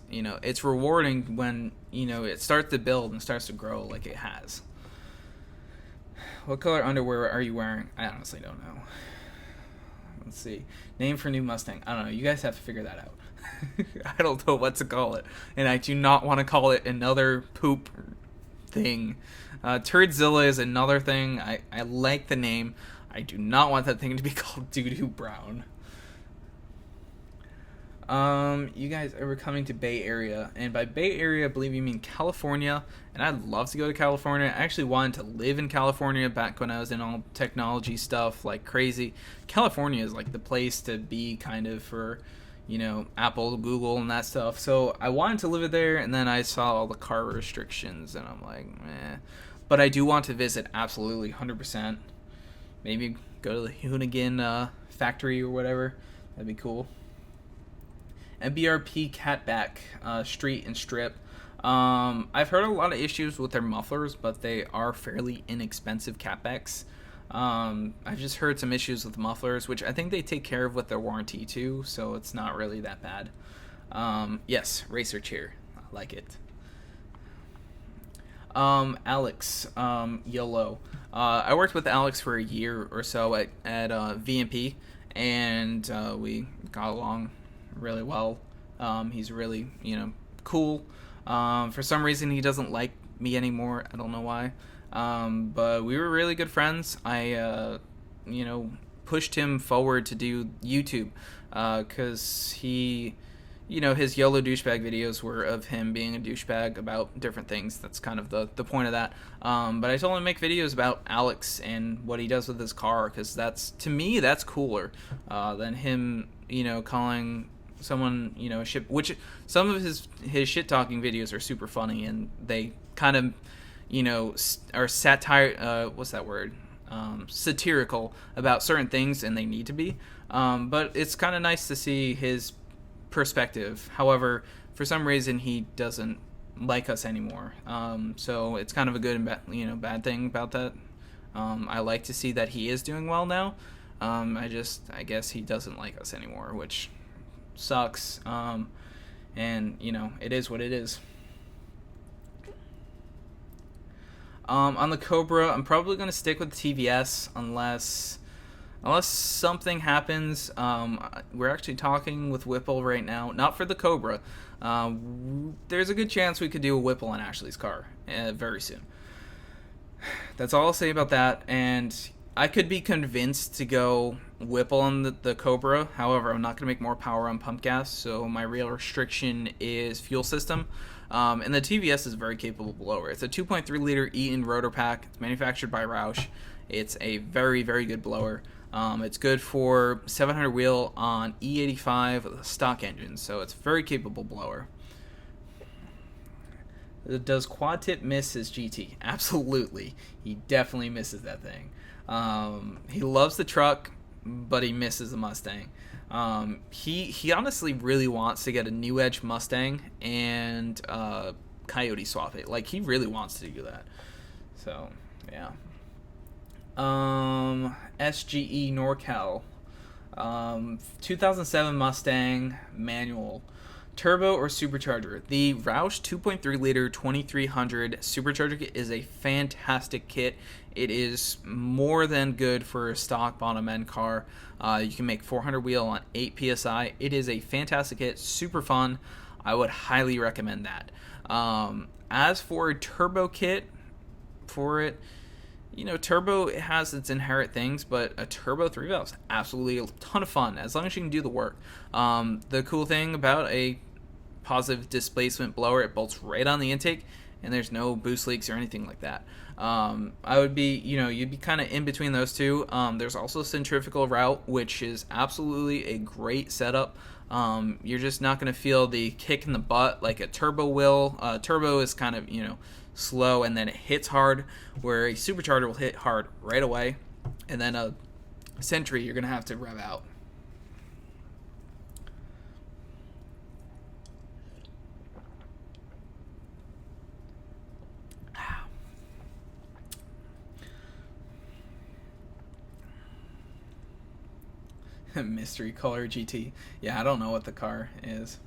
rewarding when, it starts to build and starts to grow like it has. What color underwear are you wearing? I honestly don't know. Let's see. Name for new Mustang. I don't know. You guys have to figure that out. I don't know what to call it. And I do not want to call it another poop thing. Turdzilla is another thing. I like the name. I do not want that thing to be called Doo-Doo Brown. You guys ever coming to Bay Area? And by Bay Area, I believe you mean California. And I'd love to go to California. I actually wanted to live in California back when I was in all technology stuff like crazy. California is like the place to be kind of for, Apple, Google, and that stuff. So I wanted to live there, and then I saw all the car restrictions, and I'm like, meh. But I do want to visit, absolutely, 100%. Maybe go to the Hoonigan factory or whatever. That'd be cool. MBRP Catback Street and Strip. I've heard a lot of issues with their mufflers, but they are fairly inexpensive catbacks. I've just heard some issues with mufflers, which I think they take care of with their warranty too, so it's not really that bad. Yes, racer chair. I like it. Alex, YOLO. I worked with Alex for a year or so at VMP, and we got along really well. He's really, cool. For some reason, he doesn't like me anymore. I don't know why. But we were really good friends. I, pushed him forward to do YouTube, because he, his YOLO douchebag videos were of him being a douchebag about different things. That's kind of the point of that. But I told him to make videos about Alex and what he does with his car, because to me, that's cooler, than him, calling someone, a shit, which some of his shit talking videos are super funny, and they kind of, are satire, what's that word? Satirical about certain things, and they need to be. But it's kind of nice to see his perspective. However, for some reason, he doesn't like us anymore. So it's kind of a good and bad thing about that. I like to see that he is doing well now. I guess he doesn't like us anymore, which sucks. And it is what it is. On the Cobra, I'm probably going to stick with the TVS unless something happens. We're actually talking with Whipple right now, not for the Cobra. There's a good chance we could do a Whipple on Ashley's car very soon. That's all I'll say about that. And I could be convinced to go Whipple on the Cobra. However, I'm not going to make more power on pump gas, so my real restriction is fuel system. And the TVS is a very capable blower. It's a 2.3 liter Eaton rotor pack. It's manufactured by Roush. It's a very, very good blower. It's good for 700 wheel on E85 with a stock engine, so it's a very capable blower. Does quad tip miss his GT? Absolutely. He definitely misses that thing. He loves the truck, but he misses the Mustang. He honestly really wants to get a New Edge Mustang and Coyote swap it. Like, he really wants to do that. So, yeah. SGE NorCal. 2007 Mustang manual. Turbo or supercharger? The Roush 2.3 liter 2300 supercharger kit is a fantastic kit. It is more than good for a stock bottom end car. You can make 400 wheel on 8 psi. It is a fantastic kit, super fun. I would highly recommend that. As for a turbo kit for it, turbo has its inherent things, but a turbo 3 valve is absolutely a ton of fun as long as you can do the work. The cool thing about a positive displacement blower, it bolts right on the intake, and there's no boost leaks or anything like that. I would be, you'd be kind of in between those two. There's also centrifugal route, which is absolutely a great setup. You're just not going to feel the kick in the butt like a turbo will. Turbo is kind of, slow and then it hits hard, where a supercharger will hit hard right away, and then a Sentry you're gonna have to rev out. Mystery color GT. Yeah, I don't know what the car is.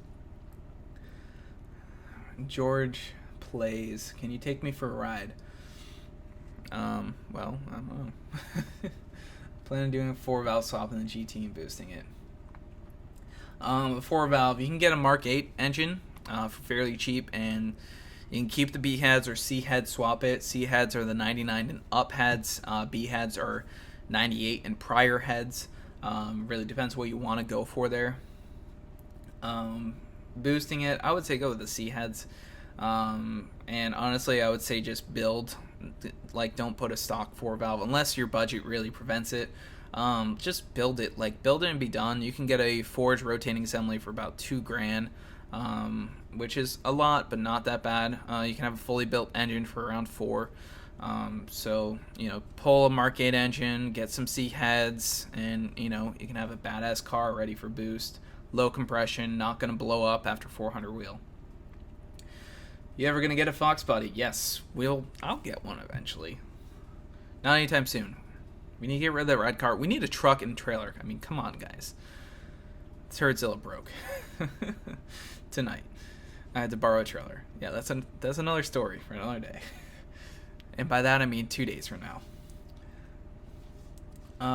George plays. Can you take me for a ride? Well, I don't know. Plan on doing a 4-valve swap in the GT and boosting it. A 4-valve, you can get a Mark 8 engine for fairly cheap, and you can keep the B heads or C heads, swap it. C heads are the 99 and up heads. B heads are 98 and prior heads. Really depends what you want to go for there. Boosting it, I would say go with the C heads. And honestly, I would say just build, like, don't put a stock 4-valve unless your budget really prevents it. Just build it, build it and be done. You can get a forged rotating assembly for about $2,000, which is a lot, but not that bad. You can have a fully built engine for around $4,000. So, pull a Mark 8 engine, get some C heads, and, you can have a badass car ready for boost. Low compression, not going to blow up after 400 wheel. You ever going to get a Fox body? Yes, I'll get one eventually. Not anytime soon. We need to get rid of that red car. We need a truck and trailer. I mean, come on, guys. Turdzilla broke tonight. I had to borrow a trailer. Yeah, that's another story for another day. And by that I mean 2 days from now.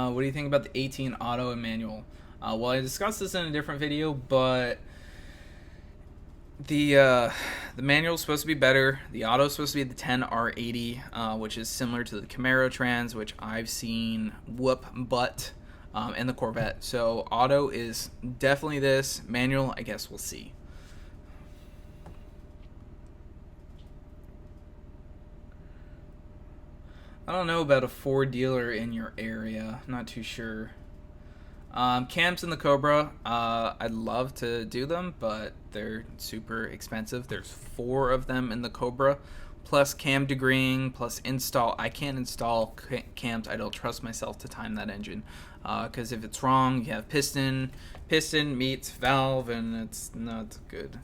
What do you think about the 18 auto and manual? Well, I discussed this in a different video, but the manual is supposed to be better. The auto is supposed to be the 10R80, which is similar to the Camaro Trans, which I've seen whoop butt, and the Corvette. So auto is definitely this. Manual, I guess we'll see. I don't know about a Ford dealer in your area. Not too sure. Cams in the Cobra, I'd love to do them, but they're super expensive. There's 4 of them in the Cobra, plus cam degreeing, plus install. I can't install cams. I don't trust myself to time that engine, because if it's wrong, you have piston meets valve, and it's not good.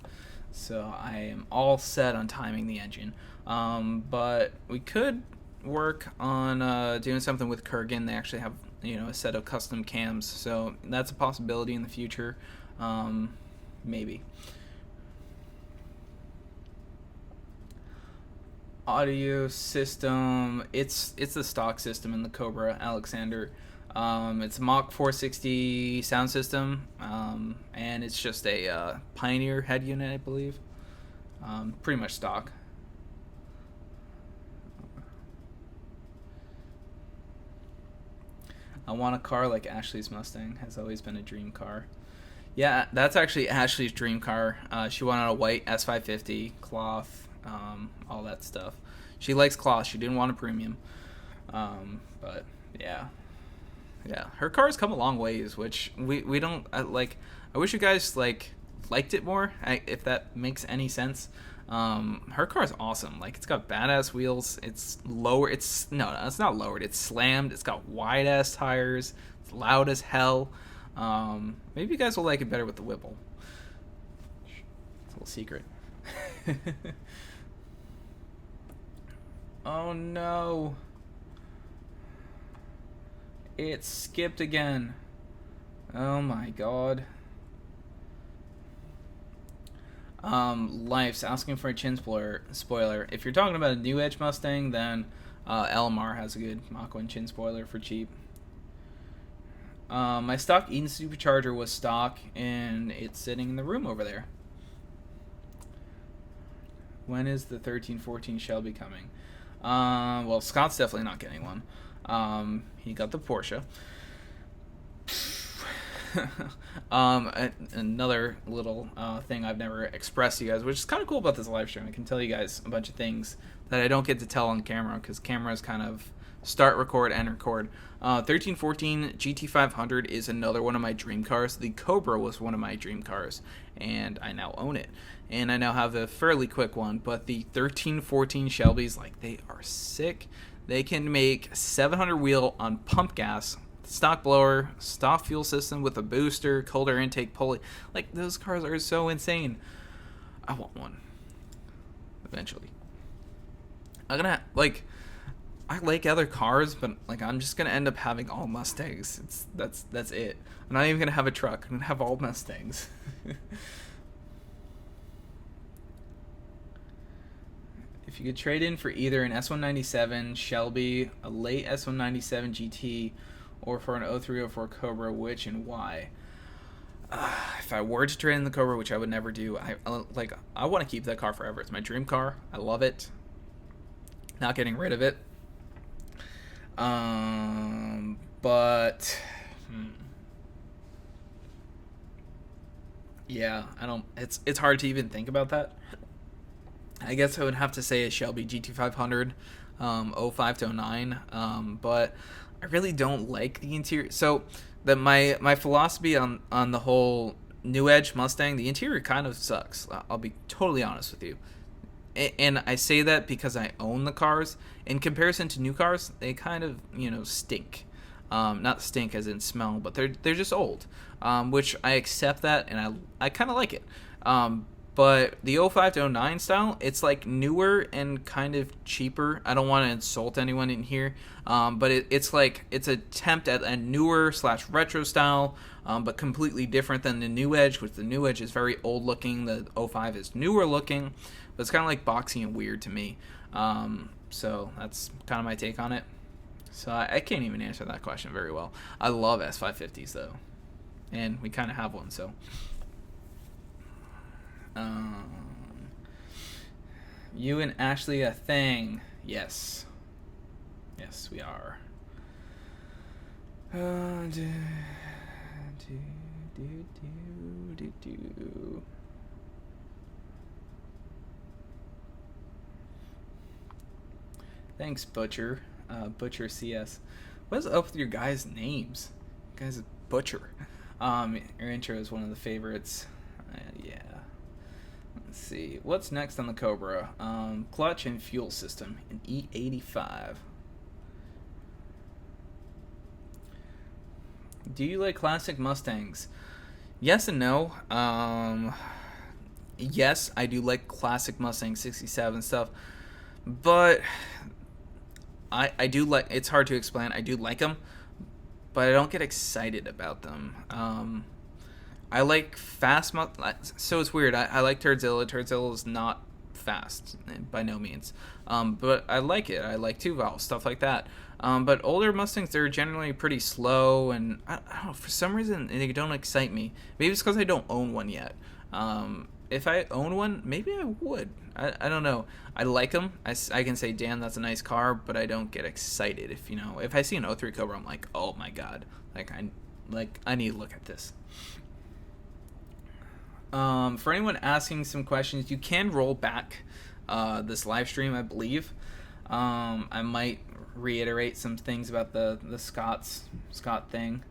So I am all set on timing the engine. But we could work on doing something with Kurgan. They actually have a set of custom cams, so that's a possibility in the future. Maybe. Audio system, it's the stock system in the Cobra, Alexander. It's a Mach 460 sound system, and it's just a Pioneer head unit, I believe. Pretty much stock. I want a car like Ashley's Mustang. Has always been a dream car. Yeah, that's actually Ashley's dream car. She wanted a white S550, cloth, all that stuff. She likes cloth. She didn't want a premium. But yeah, her car's come a long ways, which we don't like. I wish you guys liked it more, if that makes any sense. Her car's awesome. It's got badass wheels. It's lower. It's not lowered. It's slammed. It's got wide ass tires. It's loud as hell. Maybe you guys will like it better with the Whipple. It's a little secret. Oh no. It skipped again. Oh my god. Life's asking for a chin spoiler. If you're talking about a new Edge Mustang, then LMR has a good Mach 1 chin spoiler for cheap. My stock Eden Supercharger was stock, and it's sitting in the room over there. When is the 1314 Shelby coming? Well, Scott's definitely not getting one. He got the Porsche. Another little thing I've never expressed to you guys, which is kind of cool about this live stream. I can tell you guys a bunch of things that I don't get to tell on camera, because cameras kind of start, record, and record. 1314 GT500 is another one of my dream cars. The Cobra was one of my dream cars, and I now own it. And I now have a fairly quick one, but the 1314 Shelbys, like, they are sick. They can make 700 wheel on pump gas, stock blower, stock fuel system with a booster, cold air intake pulley. Like, those cars are so insane. I want one eventually. I like other cars, but like, I'm just gonna end up having all Mustangs. That's it. I'm not even gonna have a truck. I'm gonna have all Mustangs. If you could trade in for either an S197 Shelby, a late S197 GT, or for an 0304 Cobra, which and why? If I were to trade in the Cobra, which I would never do, I want to keep that car forever. It's my dream car. I love it. Not getting rid of it. But yeah, I don't. It's hard to even think about that. I guess I would have to say a Shelby GT500, 05 to 09. But I really don't like the interior. So my philosophy on the whole new Edge Mustang, the interior kind of sucks. I'll be totally honest with you. And I say that because I own the cars. In comparison to new cars, they kind of, stink. Not stink as in smell, but they're just old. Which I accept that, and I kind of like it. But the 05 to 09 style, it's like newer and kind of cheaper. I don't want to insult anyone in here, but it's like it's an attempt at a newer / retro style, but completely different than the new Edge, which the new Edge is very old looking. The 05 is newer looking, but it's kind of like boxy and weird to me. So that's kind of my take on it. So I can't even answer that question very well. I love S550s though, and we kind of have one, so. You and Ashley a thing? Yes. Yes, we are. Thanks, Butcher. Butcher CS. What is up with your guys' names? You guys, Butcher. Your intro is one of the favorites. Yeah. Let's see. What's next on the Cobra? Clutch and fuel system. An E85. Do you like classic Mustangs? Yes and no. Yes, I do like classic Mustang 67 stuff. But I do like... It's hard to explain. I do like them. But I don't get excited about them. I like fast, so it's weird. I like Turdzilla. Turdzilla is not fast, by no means. But I like it. I like two valves, stuff like that. But older Mustangs, they're generally pretty slow, and I don't know, for some reason, they don't excite me. Maybe it's because I don't own one yet. If I own one, maybe I would. I don't know. I like them. I can say, damn, that's a nice car, but I don't get excited. If I see an 03 Cobra, I'm like, oh my god. I need to look at this. For anyone asking some questions, you can roll back this live stream, I believe. I might reiterate some things about the Scott thing.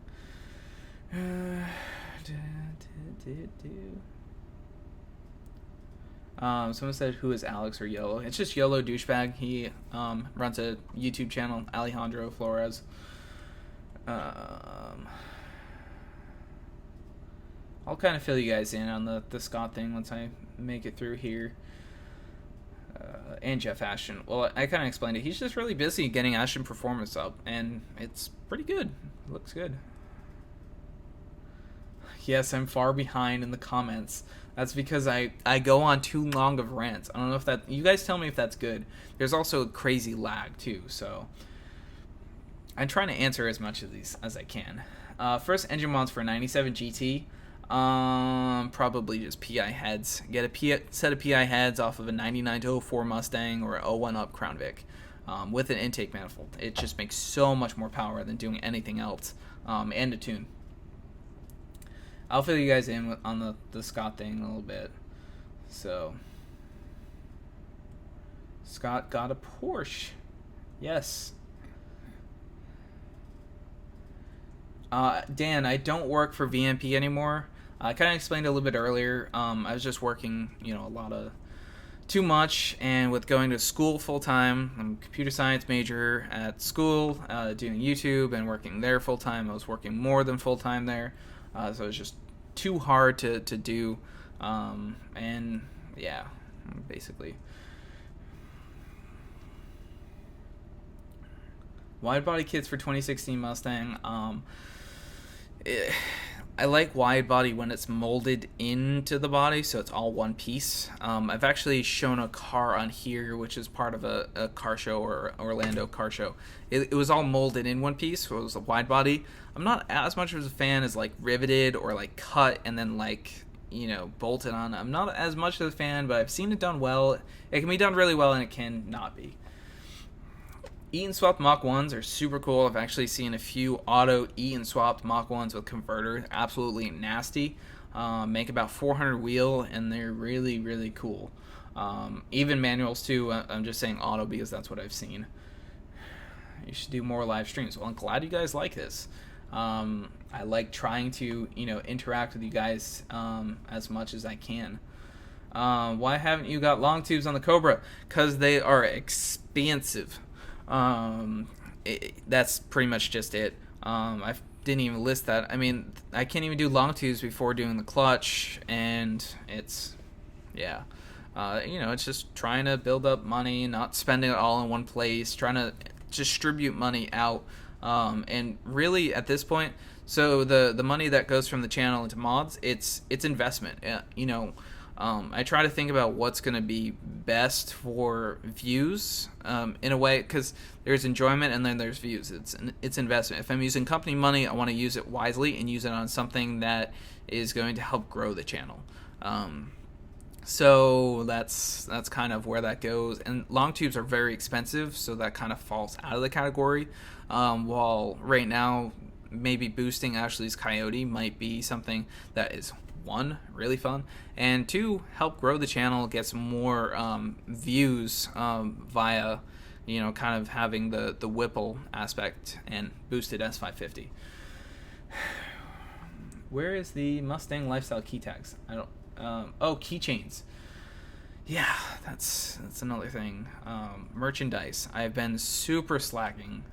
Someone said, who is Alex or YOLO? It's just YOLO douchebag. He runs a YouTube channel, Alejandro Flores. I'll kind of fill you guys in on the Scott thing once I make it through here. And Jeff Ashton. Well, I kind of explained it. He's just really busy getting Ashton performance up, and it's pretty good. It looks good. Yes, I'm far behind in the comments. That's because I go on too long of rants. I don't know if that... You guys tell me if that's good. There's also a crazy lag, too, so... I'm trying to answer as much of these as I can. First engine mods for 97 GT. Probably just PI heads. Get a set of PI heads off of a 99 to 04 Mustang or a 01 up Crown Vic with an intake manifold. It just makes so much more power than doing anything else, and a tune. I'll fill you guys in on the Scott thing a little bit. So, Scott got a Porsche. Yes. Dan, I don't work for VMP anymore. I kind of explained it a little bit earlier. I was just working, too much, and with going to school full time, I'm a computer science major at school, doing YouTube and working there full time. I was working more than full time there, so it was just too hard to do, and yeah, basically. Wide body kits for 2016 Mustang. I like wide body when it's molded into the body, so it's all one piece. I've actually shown a car on here, which is part of a car show or Orlando car show. It was all molded in one piece, so it was a wide body. I'm not as much of a fan as like riveted or like cut and then like bolted on. I'm not as much of a fan, but I've seen it done well. It can be done really well, and it can not be. Eat and swapped Mach 1s are super cool. I've actually seen a few auto eat and swapped Mach 1s with converter. Absolutely nasty. Make about 400 wheel, and they're really, really cool. Even manuals too. I'm just saying auto because that's what I've seen. You should do more live streams. Well, I'm glad you guys like this. I like trying to, interact with you guys as much as I can. Why haven't you got long tubes on the Cobra? Because they are expensive. That's pretty much just it. I didn't even list that. I mean, I can't even do long tubes before doing the clutch, and it's, yeah. It's just trying to build up money, not spending it all in one place, trying to distribute money out, and really at this point, so the money that goes from the channel into mods, it's investment. I try to think about what's going to be best for views, in a way, because there's enjoyment and then there's views. It's investment. If I'm using company money, I want to use it wisely and use it on something that is going to help grow the channel. So that's kind of where that goes. And long tubes are very expensive, so that kind of falls out of the category. While right now, maybe boosting Ashley's Coyote might be something that is, one, really fun, and two, help grow the channel, get some more views via, kind of having the Whipple aspect and boosted S550. Where is the Mustang lifestyle key tags? I don't. Keychains. Yeah, that's another thing. Merchandise. I've been super slacking,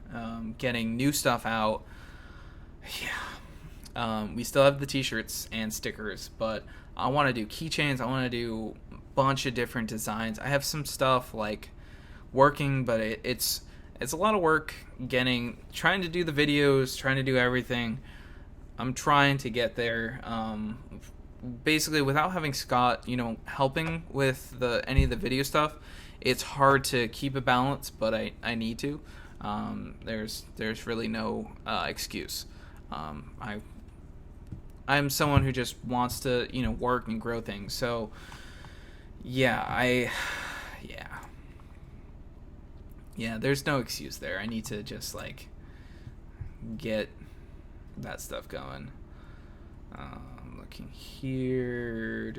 getting new stuff out. Yeah. We still have the t-shirts and stickers, but I want to do keychains. I want to do a bunch of different designs. I have some stuff like working, but it's a lot of work trying to do the videos, trying to do everything. I'm trying to get there. Basically, without having Scott, helping with any of the video stuff, it's hard to keep a balance, but I need to. There's really no excuse. I'm someone who just wants to, work and grow things. So, yeah, there's no excuse there. I need to just, get that stuff going. Looking here.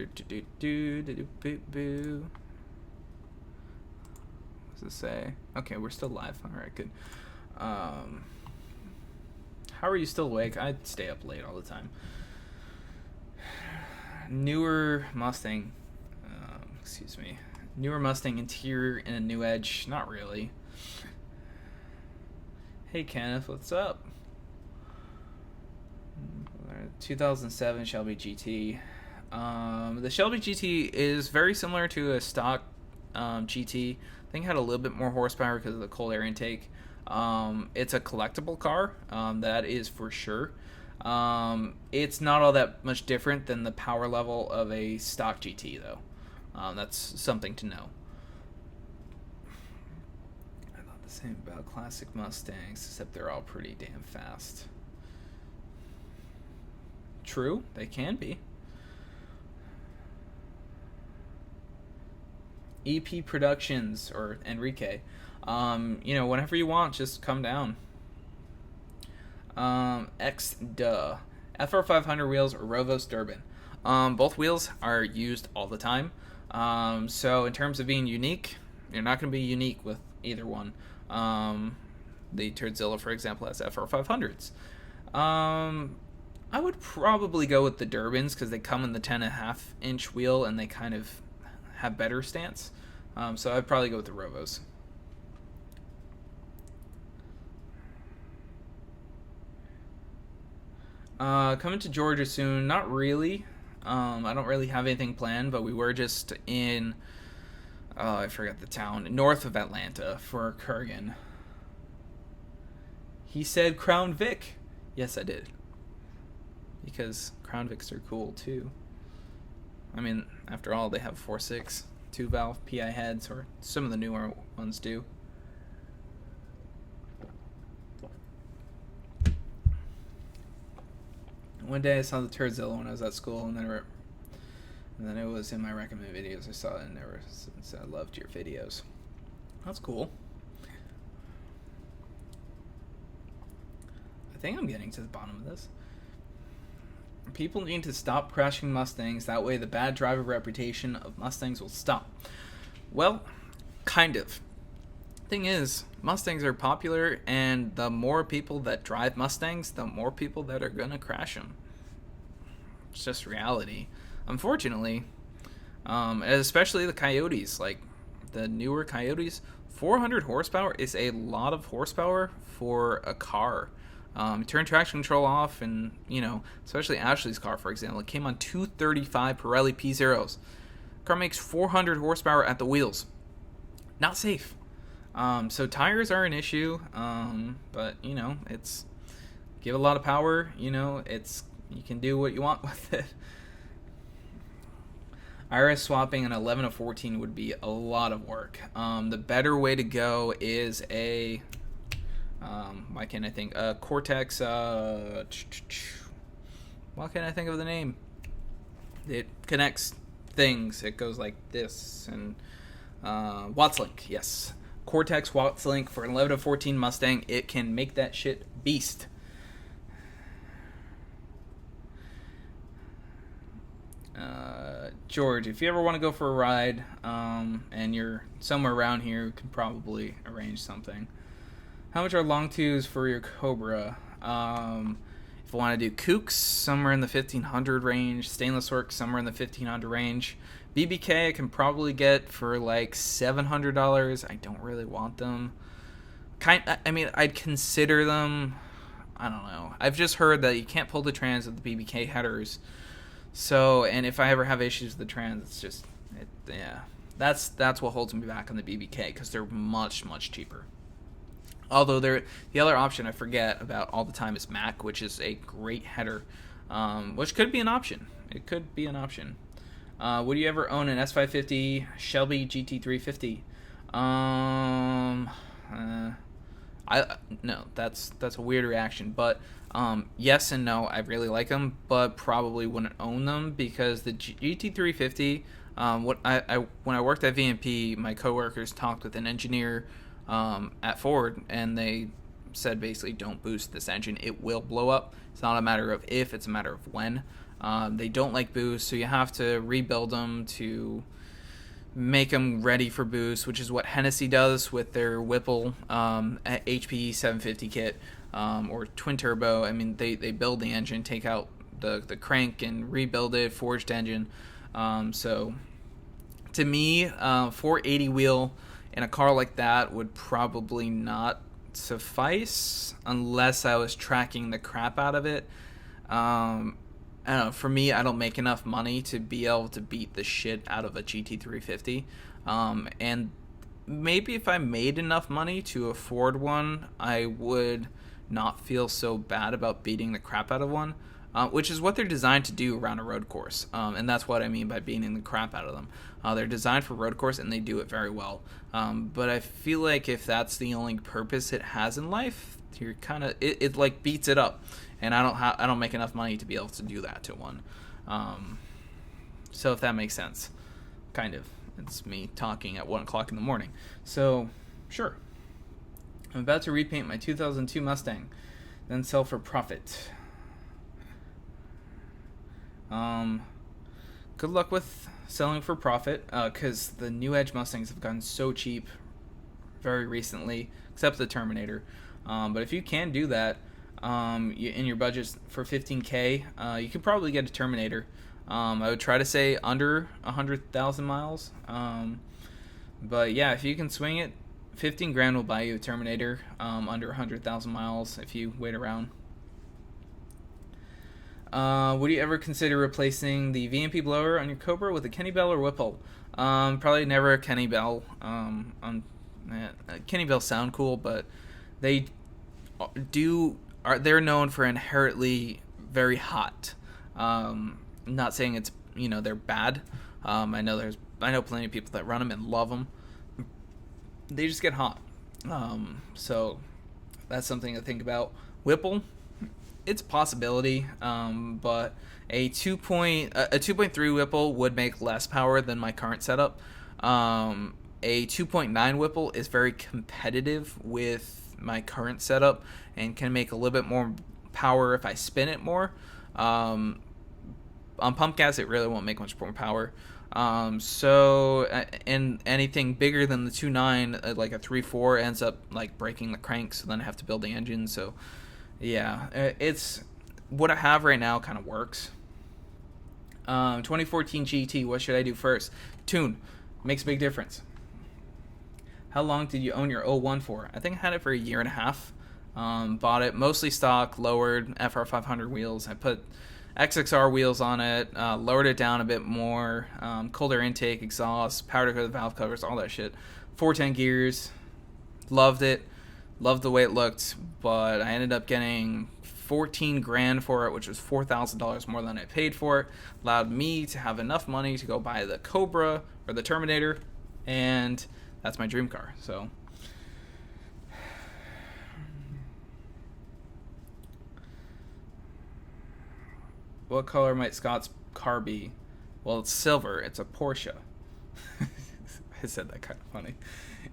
What's it say? Okay, we're still live. All right, good. How are you still awake? I stay up late all the time. Newer Mustang. Newer Mustang interior and a new edge. Not really. Hey, Kenneth, what's up? 2007 Shelby GT. The Shelby GT is very similar to a stock GT. I think it had a little bit more horsepower because of the cold air intake. It's a collectible car, that is for sure. It's not all that much different than the power level of a stock GT, though. That's something to know. I thought the same about classic Mustangs, except they're all pretty damn fast. True, they can be. EP Productions, or Enrique. Whenever you want, just come down. FR 500 wheels or Rovos Durban. Both wheels are used all the time. So in terms of being unique, you're not going to be unique with either one. The Turdzilla, for example, has FR 500s. I would probably go with the Durbans because they come in the 10.5-inch wheel and they kind of have better stance. So I'd probably go with the Rovos. Coming to Georgia soon. Not really. I don't really have anything planned, but we were just in, I forgot the town, north of Atlanta for Kurgan. He said Crown Vic. Yes, I did. Because Crown Vics are cool, too. I mean, after all, they have 4.6, 2-valve PI heads, or some of the newer ones do. One day I saw the Turdzilla when I was at school, and then it was in my recommend videos. I saw it, and ever since I loved your videos. That's cool. I think I'm getting to the bottom of this. People need to stop crashing Mustangs. That way the bad driver reputation of Mustangs will stop. Well, kind of. Thing is, Mustangs are popular, and the more people that drive Mustangs, the more people that are going to crash them. It's just reality. Unfortunately, especially the Coyotes, like the newer Coyotes, 400 horsepower is a lot of horsepower for a car. Turn traction control off, and, especially Ashley's car, for example, it came on 235 Pirelli P0s. Car makes 400 horsepower at the wheels. Not safe. So tires are an issue, but, it's give a lot of power, you can do what you want with it. IRS swapping an 11 to 14 would be a lot of work. The better way to go is a... why can't I think? Cortex. Why can't I think of the name? It connects things. It goes like this. And Wattslink, yes. Cortex Wattslink for an 11 to 14 Mustang. It can make that shit beast. George, if you ever want to go for a ride, and you're somewhere around here, we can probably arrange something. How much are long twos for your Cobra? If I want to do Kooks, somewhere in the 1500 range. Stainless Works, somewhere in the 1500 range. BBK I can probably get for like $700. I don't really want them. I'd consider them. I don't know. I've just heard that you can't pull the trans with the BBK headers. So, and if I ever have issues with the trans, it's just, that's what holds me back on the BBK, because they're much, much cheaper. Although the other option I forget about all the time is Mac, which is a great header, which could be an option. It could be an option. Would you ever own an S550 Shelby GT350? No, that's a weird reaction, but yes and no. I really like them, but probably wouldn't own them, because the GT350. When I worked at VMP, my coworkers talked with an engineer at Ford, and they said basically, don't boost this engine. It will blow up. It's not a matter of if, it's a matter of when. They don't like boost, so you have to rebuild them to make them ready for boost, which is what Hennessy does with their Whipple HP 750 kit, or twin turbo. I mean, they build the engine, take out the crank, and rebuild it, forged engine. So to me, 480 wheel in a car like that would probably not suffice unless I was tracking the crap out of it. I don't know, for me, I don't make enough money to be able to beat the shit out of a GT350. And maybe if I made enough money to afford one, I would not feel so bad about beating the crap out of one, which is what they're designed to do around a road course. And that's what I mean by beating the crap out of them. They're designed for road course, and they do it very well. But I feel like if that's the only purpose it has in life, you're kind of it like beats it up, and I don't make enough money to be able to do that to one. So if that makes sense, kind of. It's me talking at 1 o'clock in the morning. So, sure. I'm about to repaint my 2002 Mustang, then sell for profit. Good luck with selling for profit, because the new Edge Mustangs have gotten so cheap very recently, except the Terminator. But if you can do that, in your budget for $15K, you could probably get a Terminator. I would try to say under 100,000 miles. But yeah, if you can swing it, 15 grand will buy you a Terminator under 100,000 miles if you wait around. Would you ever consider replacing the VMP blower on your Cobra with a Kenny Bell or Whipple? Probably never a Kenny Bell. Kenny Bell sound cool, but they're known for inherently very hot. Not saying it's they're bad. I know plenty of people that run them and love them. They just get hot. So that's something to think about. Whipple, it's a possibility, but a 2.3 Whipple would make less power than my current setup. A 2.9 Whipple is very competitive with my current setup and can make a little bit more power if I spin it more. On pump gas, it really won't make much more power. And anything bigger than the 2.9, like a 3.4, ends up like breaking the crank, so then I have to build the engine. So yeah, it's what I have right now kind of works. 2014 GT, what should I do first? Tune. Makes a big difference. How long did you own your 01 for? I think I had it for a year and a half. Bought it mostly stock, lowered FR500 wheels. I put XXR wheels on it, lowered it down a bit more, colder intake, exhaust, powder coated valve covers, all that shit. 410 gears, loved it, loved the way it looked, but I ended up getting 14 grand for it, which was $4,000 more than I paid for it. Allowed me to have enough money to go buy the Cobra or the Terminator, and that's my dream car. So what color might Scott's car be? Well, it's silver. It's a Porsche. I said that kind of funny.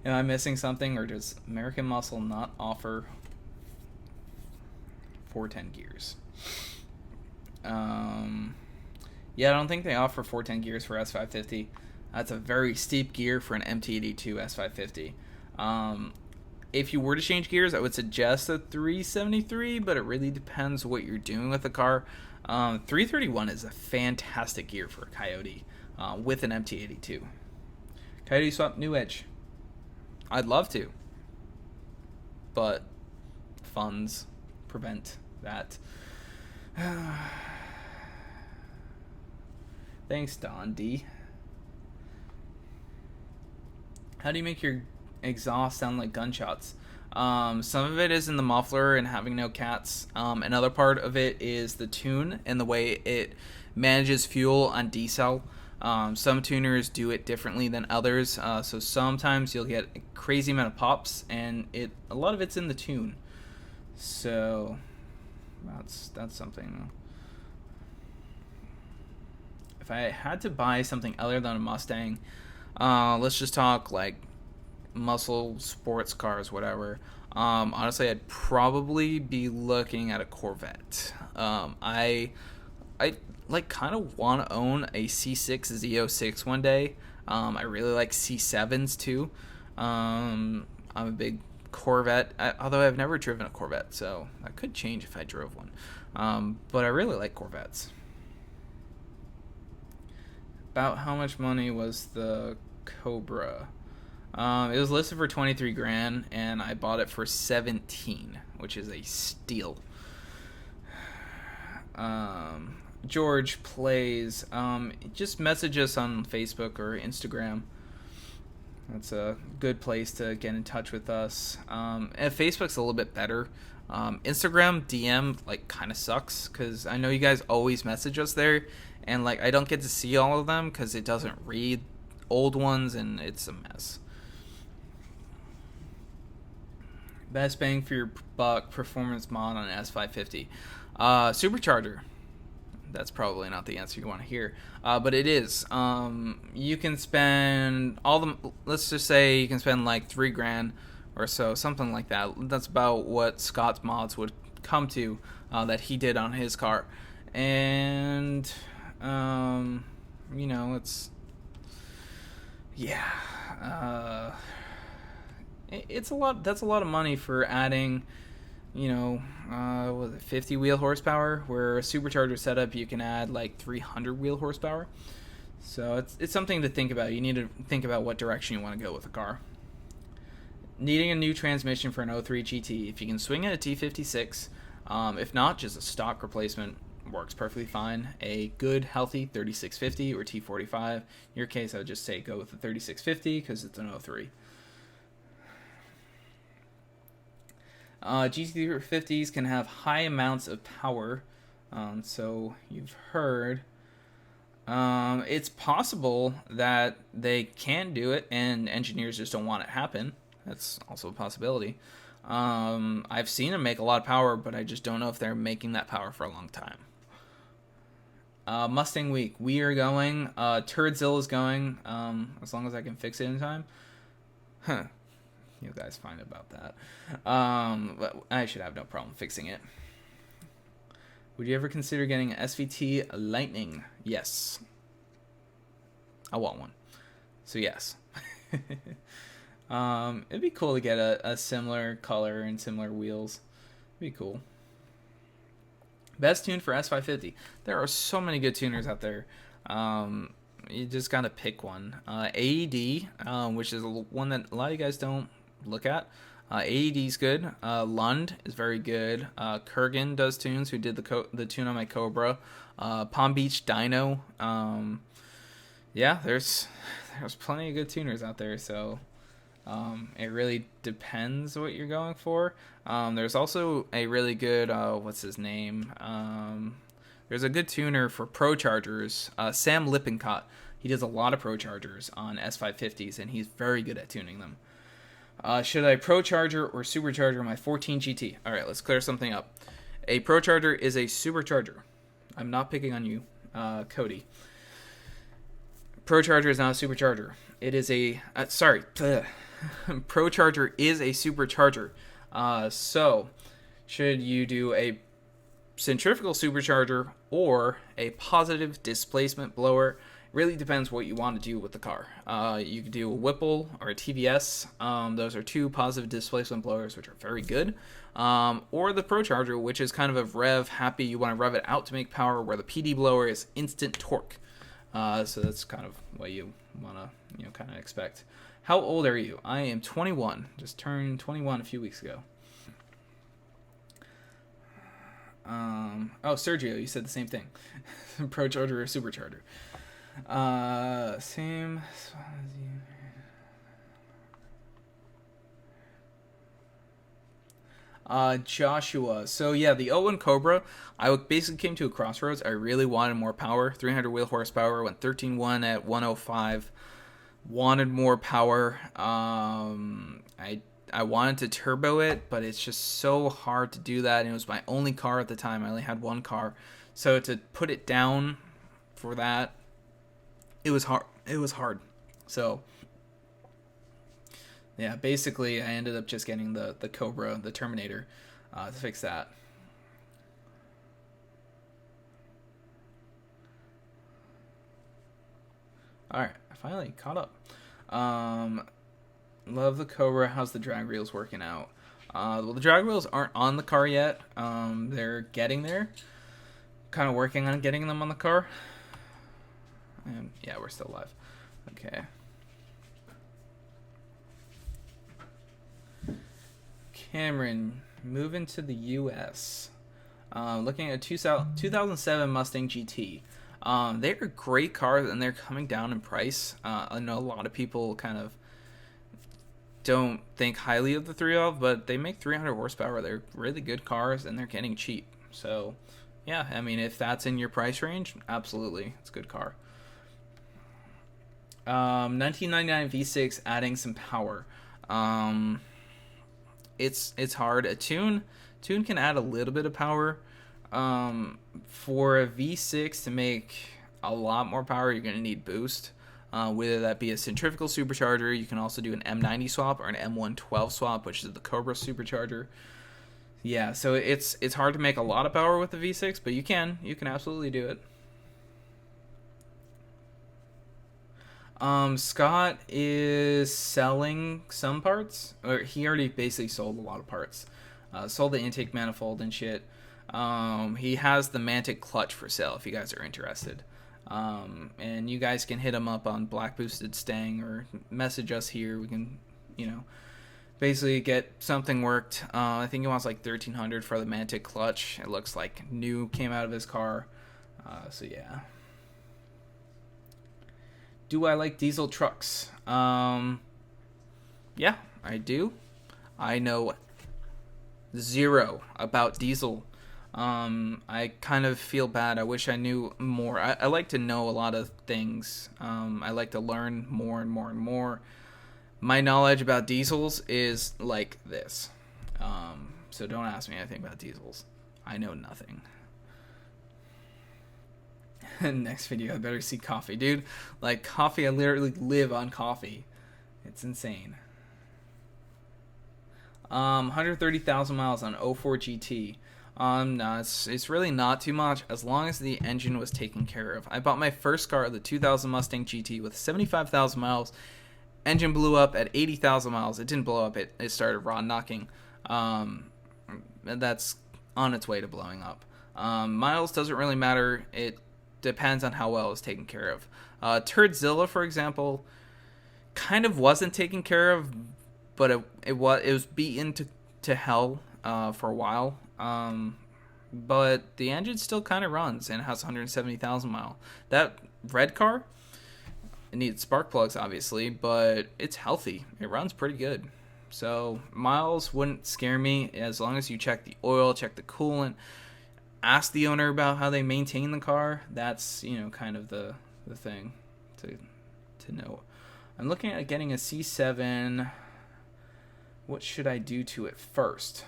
Am I missing something, or does American Muscle not offer 410 gears? Yeah, I don't think they offer 410 gears for S550. That's a very steep gear for an MT82 S550. If you were to change gears, I would suggest a 373, but it really depends what you're doing with the car. 331 is a fantastic gear for a Coyote with an MT82. Coyote swap New Edge. I'd love to, but funds prevent that. Thanks, Don D. How do you make your exhaust sound like gunshots? Some of it is in the muffler and having no cats. Another part of it is the tune and the way it manages fuel on decel. Some tuners do it differently than others, so sometimes you'll get a crazy amount of pops, and a lot of it's in the tune. So that's something. If I had to buy something other than a Mustang, let's just talk like muscle sports cars, whatever. Honestly, I'd probably be looking at a Corvette. I like kind of want to own a C6 Z06 one day. I really like C7s too. I'm a big Corvette, although I've never driven a Corvette, so that could change if I drove one. But I really like Corvettes. About how much money was the Cobra? It was listed for 23 grand, and I bought it for 17, which is a steal. George plays. Just message us on Facebook or Instagram. That's a good place to get in touch with us. And Facebook's a little bit better. Instagram DM like kind of sucks because I know you guys always message us there, and like I don't get to see all of them because it doesn't read old ones and it's a mess. Best bang for your buck performance mod on S550. Supercharger. That's probably not the answer you want to hear, but it is. You can spend all the. Let's just say you can spend like $3,000 or so, something like that. That's about what Scott's mods would come to that he did on his car, and it's yeah. It's a lot. That's a lot of money for adding, was it 50 wheel horsepower? Where a supercharger setup, you can add like 300 wheel horsepower. So it's something to think about. You need to think about what direction you want to go with the car. Needing a new transmission for an 03 GT. If you can swing it a T56, if not, just a stock replacement works perfectly fine. A good, healthy 3650 or T45. In your case, I would just say go with the 3650 because it's an 03. GT350s can have high amounts of power, so you've heard. It's possible that they can do it and engineers just don't want it to happen. That's also a possibility. I've seen them make a lot of power, but I just don't know if they're making that power for a long time. Mustang Week. We are going. Turdzilla is going, as long as I can fix it in time. Huh. You guys find about that. But I should have no problem fixing it. Would you ever consider getting an SVT Lightning? Yes. I want one. So yes. It'd be cool to get a similar color and similar wheels. It'd be cool. Best tune for S550. There are so many good tuners out there. You just gotta pick one. AED, which is one that a lot of you guys don't look at. AED's good. Lund is very good. Kurgan does tunes, who did the tune on my Cobra. Palm Beach Dyno. Yeah, there's plenty of good tuners out there, so it really depends what you're going for. There's also a really good what's his name? There's a good tuner for Pro Chargers, Sam Lippincott. He does a lot of Pro Chargers on S550s, and he's very good at tuning them. Should I Pro Charger or Supercharger my 14 GT? All right, let's clear something up. A Pro Charger is a supercharger. I'm not picking on you, Cody. Pro Charger is not a supercharger. It is a Pro Charger is a supercharger. So should you do a centrifugal supercharger or a positive displacement blower? Really depends what you want to do with the car. You could do a Whipple or a TVS. Those are two positive displacement blowers, which are very good. Or the Pro Charger, which is kind of a rev happy. You want to rev it out to make power, where the PD blower is instant torque. So that's kind of what you want to kind of expect. How old are you? I am 21. Just turned 21 a few weeks ago. Sergio, you said the same thing. Pro Charger or Supercharger? Same. Joshua. So yeah, the 01 Cobra, I basically came to a crossroads. I really wanted more power. 300 wheel horsepower, went 13.1 at 105. Wanted more power. I wanted to turbo it, but it's just so hard to do that. And it was my only car at the time. I only had one car. So to put it down for that, it was hard. So yeah, basically I ended up just getting the Cobra, the Terminator, to fix that. Alright, I finally caught up. Love the Cobra. How's the drag reels working out? Well, the drag reels aren't on the car yet. They're getting there. Kind of working on getting them on the car. And yeah, we're still live. Okay. Cameron, moving to the U.S. Looking at 2007 Mustang GT. They're great cars, and they're coming down in price. I know a lot of people kind of don't think highly of the 312, but they make 300 horsepower. They're really good cars, and they're getting cheap. So, yeah, I mean, if that's in your price range, absolutely, it's a good car. 1999 V6 adding some power. Um, it's hard. A tune can add a little bit of power. For a V6 to make a lot more power, you're going to need boost. Whether that be a centrifugal supercharger, you can also do an M90 swap or an M112 swap, which is the Cobra supercharger. Yeah, so it's hard to make a lot of power with the V6, but you can absolutely do it. Scott is selling some parts, or he already basically sold a lot of parts. Sold the intake manifold and shit. He has the Mantic clutch for sale if you guys are interested. And you guys can hit him up on Black Boosted Stang or message us here. We can, basically get something worked. I think he wants like $1,300 for the Mantic clutch. It looks like new came out of his car. So yeah. Do I like diesel trucks? Yeah, I do. I know zero about diesel. I kind of feel bad. I wish I knew more. I like to know a lot of things. I like to learn more and more and more. My knowledge about diesels is like this. So don't ask me anything about diesels. I know nothing. Next video, I better see coffee. Dude, like coffee, I literally live on coffee. It's insane. 130,000 miles on 04 GT. No, it's really not too much as long as the engine was taken care of. I bought my first car, the 2000 Mustang GT, with 75,000 miles. Engine blew up at 80,000 miles. It didn't blow up. It started rod knocking. That's on its way to blowing up. Miles doesn't really matter. It depends on how well it's taken care of. Turdzilla, for example, kind of wasn't taken care of, but it was beaten to hell for a while. But the engine still kind of runs and has 170,000 miles. That red car, it needs spark plugs, obviously, but it's healthy. It runs pretty good. So miles wouldn't scare me as long as you check the oil, check the coolant, ask the owner about how they maintain the car. That's, kind of the thing to know. I'm looking at getting a C7. What should I do to it first?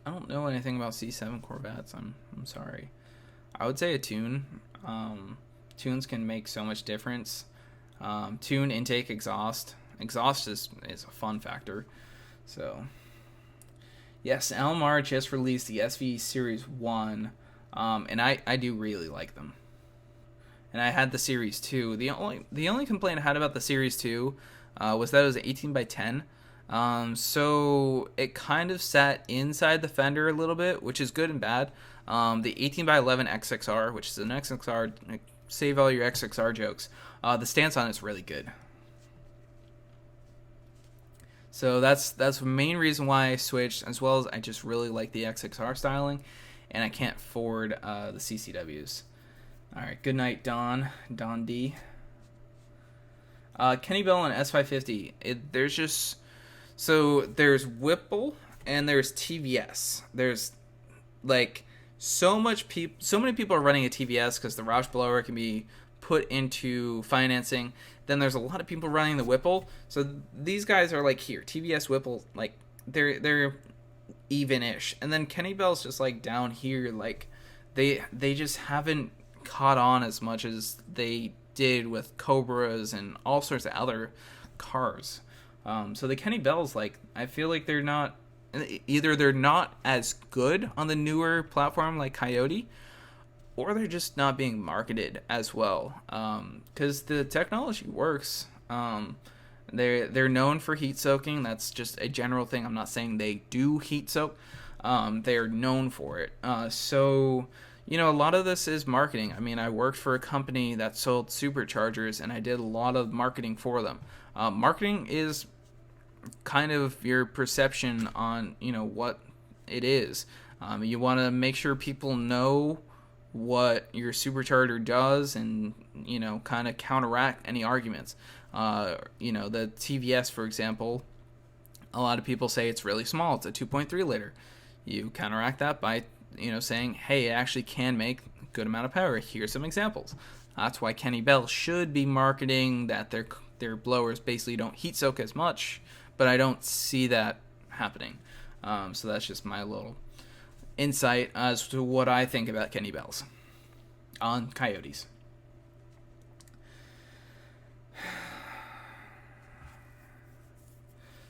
I don't know anything about C7 Corvettes. I'm sorry. I would say a tune. Tunes can make so much difference. Tune, intake, exhaust. Exhaust is a fun factor. So, yes, LMR just released the SV Series 1, and I do really like them. And I had the Series 2. The only complaint I had about the Series 2 was that it was 18 by 10. So it kind of sat inside the fender a little bit, which is good and bad. The 18 by 11 XXR, which is an XXR, save all your XXR jokes. The stance on it's really good. So that's the main reason why I switched, as well as I just really like the XXR styling, and I can't afford the CCWs. All right, good night, Don D. Kenny Bell and S550. There's Whipple and there's TVS. There's like so many people are running a TVS because the Roush blower can be put into financing. Then there's a lot of people running the Whipple. So these guys are like here, TVS, Whipple, like they're even-ish. And then Kenny Bell's just like down here, like they just haven't caught on as much as they did with Cobras and all sorts of other cars. So the Kenny Bells, like, I feel like they're not as good on the newer platform like Coyote, or they're just not being marketed as well. Because the technology works. They're known for heat soaking. That's just a general thing. I'm not saying they do heat soak. They're known for it. So, a lot of this is marketing. I mean, I worked for a company that sold superchargers, and I did a lot of marketing for them. Marketing is kind of your perception on, what it is. You want to make sure people know what your supercharger does and, kind of counteract any arguments. The TVS, for example, a lot of people say it's really small. It's a 2.3 liter. You counteract that by, saying, hey, it actually can make a good amount of power. Here's some examples. That's why Kenny Bell should be marketing that their blowers basically don't heat soak as much, but I don't see that happening. So that's just my little insight as to what I think about Kenny Bells on Coyotes.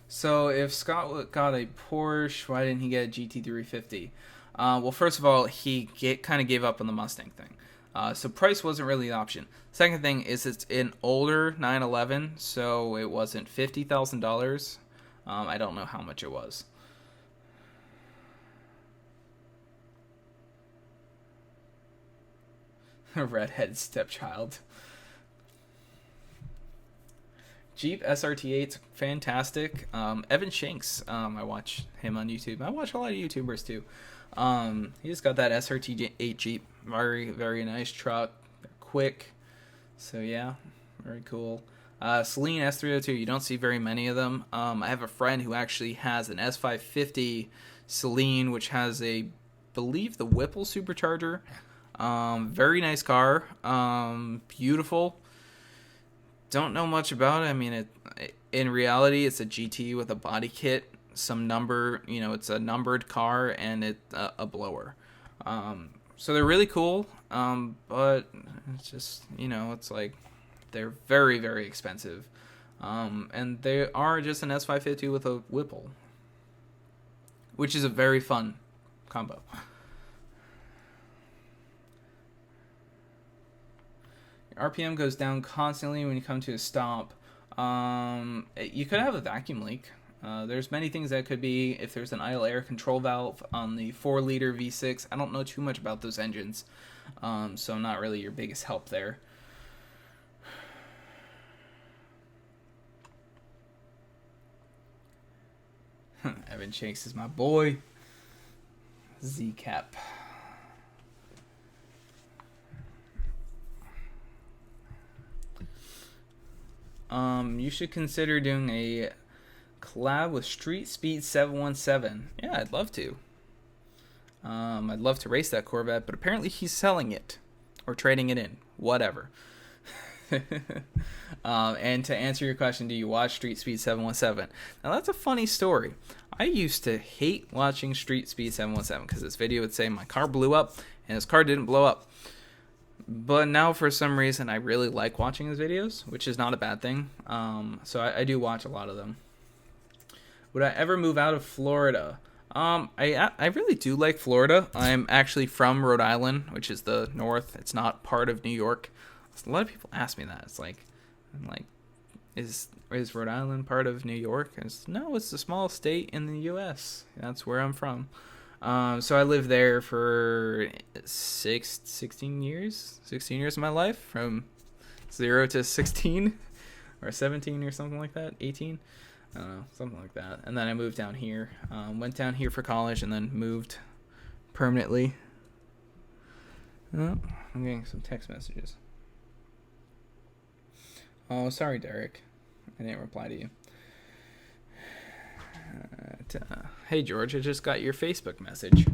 So if Scott got a Porsche, why didn't he get a GT350? Well, first of all, he kind of gave up on the Mustang thing. So price wasn't really the option. Second thing is it's an older 911, so it wasn't $50,000. I don't know how much it was. Redhead stepchild. Jeep SRT8's fantastic. Evan Shanks, I watch him on YouTube. I watch a lot of YouTubers too. He just got that SRT8 Jeep. Very, very nice truck. Quick. So yeah, very cool. Celine S302, you don't see very many of them. I have a friend who actually has an S550 Celine, which has believe the Whipple supercharger. Very nice car. Beautiful. Don't know much about it. I mean, in reality, it's a GT with a body kit, some number, it's a numbered car, and it's a blower. So they're really cool, but it's just, it's like they're very, very expensive. And they are just an S550 with a Whipple, which is a very fun combo. RPM goes down constantly when you come to a stop. You could have a vacuum leak. There's many things that could be if there's an idle air control valve on the 4-liter V6. I don't know too much about those engines, so I'm not really your biggest help there. Evan Shanks is my boy. Z-Cap. You should consider doing a collab with Street Speed 717. Yeah, I'd love to. I'd love to race that Corvette, but apparently he's selling it or trading it in. Whatever. And to answer your question, do you watch Street Speed 717? Now, that's a funny story. I used to hate watching Street Speed 717 because this video would say my car blew up and his car didn't blow up. But now, for some reason, I really like watching his videos, which is not a bad thing. So I do watch a lot of them. Would I ever move out of Florida? I really do like Florida. I'm actually from Rhode Island, which is the north. It's not part of New York. A lot of people ask me that. It's like, is Rhode Island part of New York? No, it's the smallest state in the U.S. That's where I'm from. So I lived there for 16 years of my life, from 0 to 16 or 17 or something like that, 18. I don't know, something like that. And then I moved down here, went down here for college, and then moved permanently. Oh, I'm getting some text messages. Oh, sorry, Derek. I didn't reply to you. Hey, George, I just got your Facebook message.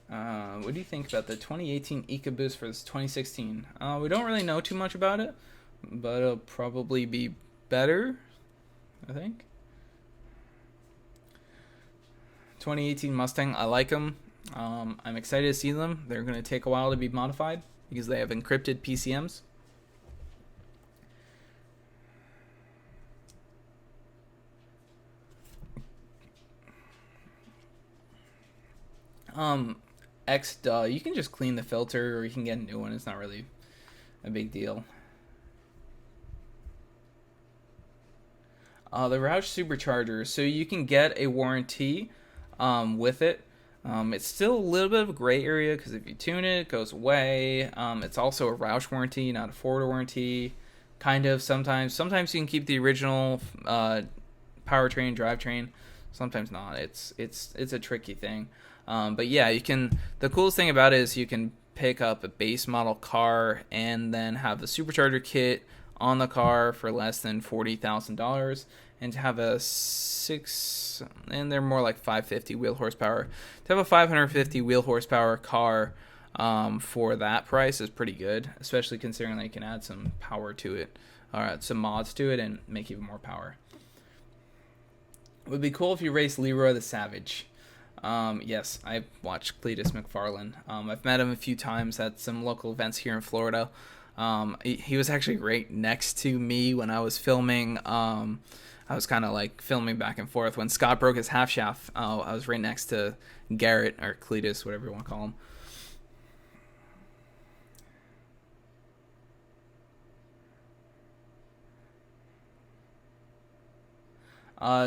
What do you think about the 2018 EcoBoost versus 2016? We don't really know too much about it, but it'll probably be better, I think. 2018 Mustang, I like them. I'm excited to see them. They're going to take a while to be modified because they have encrypted PCMs. You can just clean the filter, or you can get a new one. It's not really a big deal. The Roush supercharger, so you can get a warranty with it. It's still a little bit of a gray area because if you tune it, it goes away. It's also a Roush warranty, not a Ford warranty. Kind of sometimes you can keep the original powertrain, drivetrain. Sometimes not. It's a tricky thing. But yeah, you can. The coolest thing about it is you can pick up a base model car and then have the supercharger kit on the car for less than $40,000, and to have a and they're more like 550 wheel horsepower. To have a 550 wheel horsepower car for that price is pretty good, especially considering they can add some power to it, or some mods to it, and make even more power. It would be cool if you raced Leroy the Savage. Yes, I've watched Cletus McFarlane. I've met him a few times at some local events here in Florida. He was actually right next to me when I was filming. I was kind of like filming back and forth. When Scott broke his half shaft, I was right next to Garrett, or Cletus, whatever you want to call him.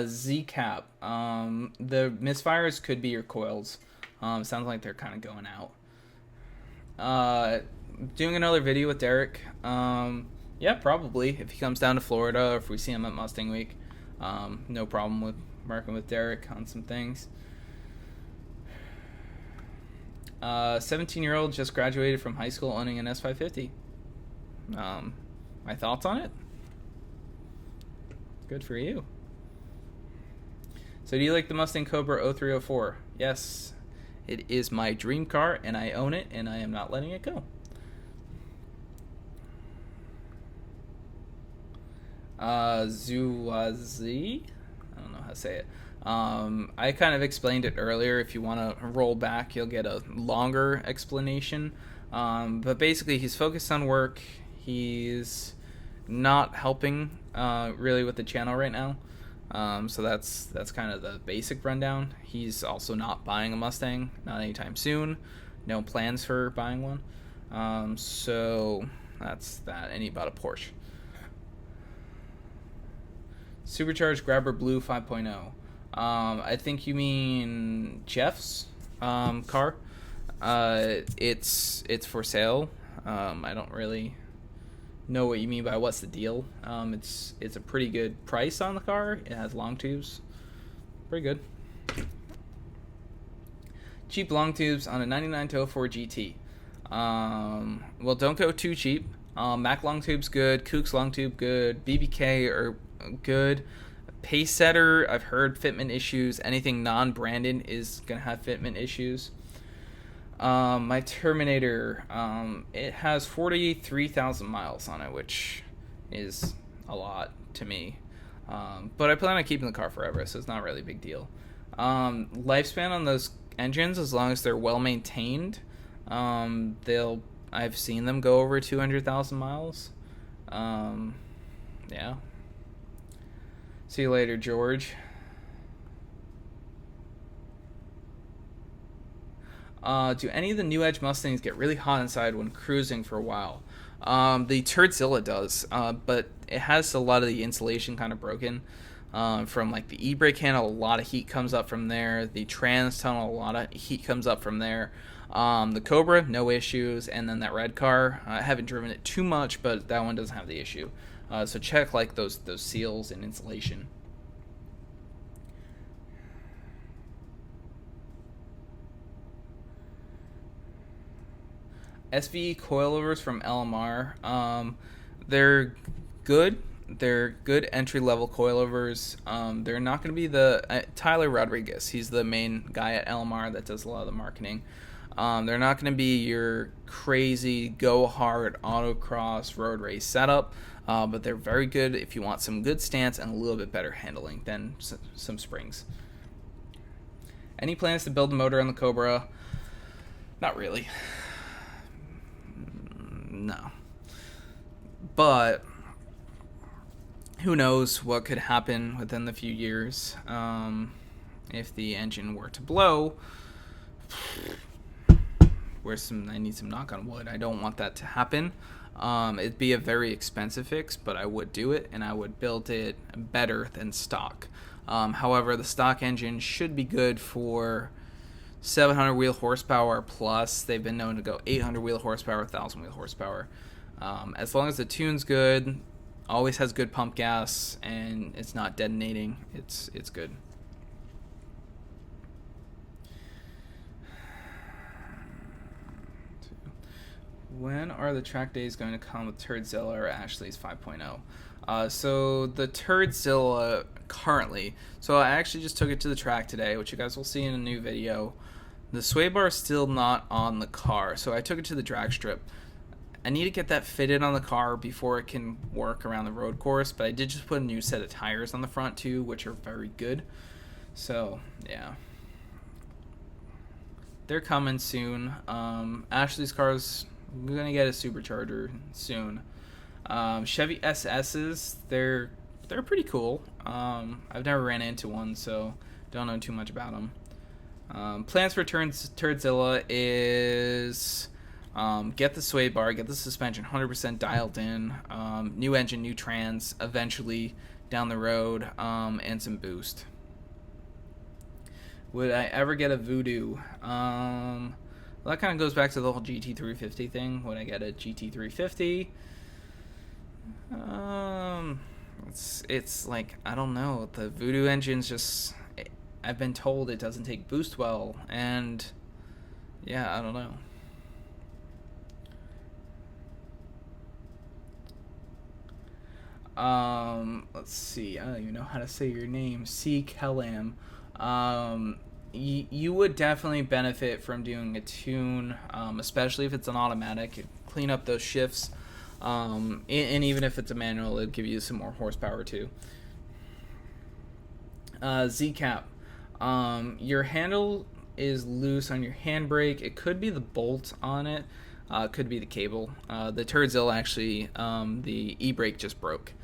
Z-Cap. The misfires could be your coils. Sounds like they're kind of going out. Doing another video with Derek. Yeah, probably. If he comes down to Florida, or if we see him at Mustang Week. No problem with working with Derek on some things. 17-year-old just graduated from high school owning an S550. My thoughts on it? Good for you. So do you like the Mustang Cobra 0304? Yes, it is my dream car, and I own it, and I am not letting it go. Zuazi? I don't know how to say it. I kind of explained it earlier. If you want to roll back, you'll get a longer explanation. But basically, he's focused on work. He's not helping really with the channel right now. So that's kind of the basic rundown. He's also not buying a Mustang, not anytime soon. No plans for buying one. So that's that. And he bought a Porsche. Supercharged Grabber Blue 5.0. I think you mean Jeff's car. It's for sale. I don't really know what you mean by what's the deal. It's a pretty good price on the car. It has long tubes. Pretty good. Cheap long tubes on a 99 to 04 GT. Well, don't go too cheap. Mac long tube's good. Kook's long tube good. BBK are good. Pace setter, I've heard fitment issues. Anything non-branded is gonna have fitment issues. My Terminator, it has 43,000 miles on it, which is a lot to me. But I plan on keeping the car forever, so it's not really a big deal. Lifespan on those engines, as long as they're well maintained, I've seen them go over 200,000 miles. Yeah. See you later, George. Do any of the New Edge Mustangs get really hot inside when cruising for a while? The turdzilla does, but it has a lot of the insulation kind of broken. From like the e-brake handle, a lot of heat comes up from there. The trans tunnel, a lot of heat comes up from there. The Cobra, no issues. And then that red car, I haven't driven it too much, but that one doesn't have the issue. So check like those seals and insulation. SVE coilovers from LMR. They're good. They're good entry-level coilovers. They're not going to be the... Tyler Rodriguez, he's the main guy at LMR that does a lot of the marketing. They're not going to be your crazy, go-hard, autocross, road race setup, but they're very good if you want some good stance and a little bit better handling than some springs. Any plans to build a motor on the Cobra? Not really. No. But who knows what could happen within the few years. If the engine were to blow, I need some knock on wood. I don't want that to happen. It'd be a very expensive fix, but I would do it, and I would build it better than stock. However, the stock engine should be good for 700 wheel horsepower plus. They've been known to go 800 wheel horsepower, 1000 wheel horsepower. As long as the tune's good, always has good pump gas, and it's not detonating, it's good. When are the track days going to come with Turdzilla or Ashley's 5.0? So the Turdzilla currently, so I actually just took it to the track today, which you guys will see in a new video. The sway bar is still not on the car, so I took it to the drag strip. I need to get that fitted on the car before it can work around the road course, but I did just put a new set of tires on the front too, which are very good. So, yeah. They're coming soon. Ashley's car's going to get a supercharger soon. Chevy SS's, they're pretty cool. I've never ran into one, so don't know too much about them. Plans for Turdzilla is get the sway bar, get the suspension 100% dialed in, new engine, new trans, eventually down the road, and some boost. Would I ever get a Voodoo? Well, that kind of goes back to the whole GT350 thing. Would I get a GT350? It's like, I don't know. The Voodoo engine's just, I've been told it doesn't take boost well, and yeah, I don't know. Let's see. I don't even know how to say your name. C. Kellam. You would definitely benefit from doing a tune, especially if it's an automatic. It'd clean up those shifts, and even if it's a manual, it'll give you some more horsepower too. Z-cap. Your handle is loose on your handbrake. It could be the bolt on it. Could be the cable. The Turdzilla actually, the e-brake just broke.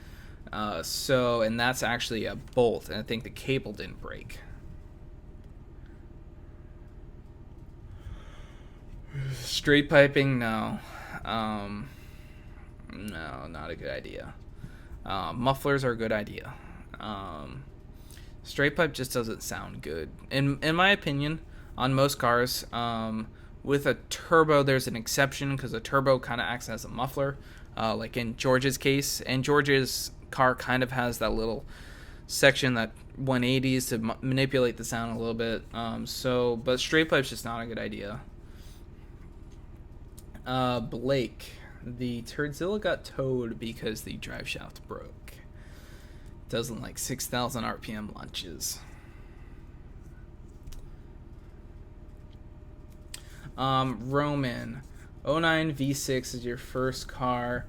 And that's actually a bolt, and I think the cable didn't break. Straight piping, no. No, not a good idea. Mufflers are a good idea. Straight pipe just doesn't sound good. In my opinion, on most cars, with a turbo, there's an exception because a turbo kind of acts as a muffler. Like in George's case, and George's car kind of has that little section that 180s to manipulate the sound a little bit. But straight pipe's just not a good idea. Blake, the Turdzilla got towed because the drive shaft broke. Doesn't like 6,000 RPM lunches. Roman, 09 V6 is your first car.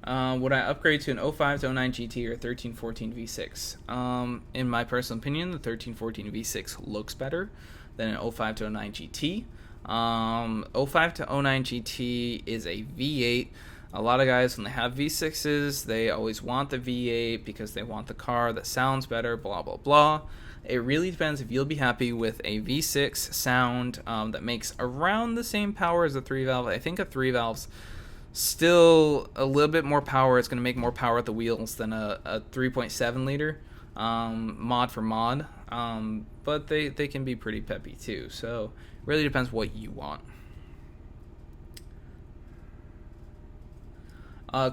Would I upgrade to an 05 to 09 GT or 1314 V6? In my personal opinion, the 1314 V6 looks better than an 05 to 09 GT. 05 to 09 GT is a V8. A lot of guys, when they have V6s, they always want the V8 because they want the car that sounds better, blah, blah, blah. It really depends if you'll be happy with a V6 sound that makes around the same power as a 3-valve. I think a 3-valve's still a little bit more power. It's going to make more power at the wheels than a 3.7 liter mod for mod. But they can be pretty peppy too. So it really depends what you want.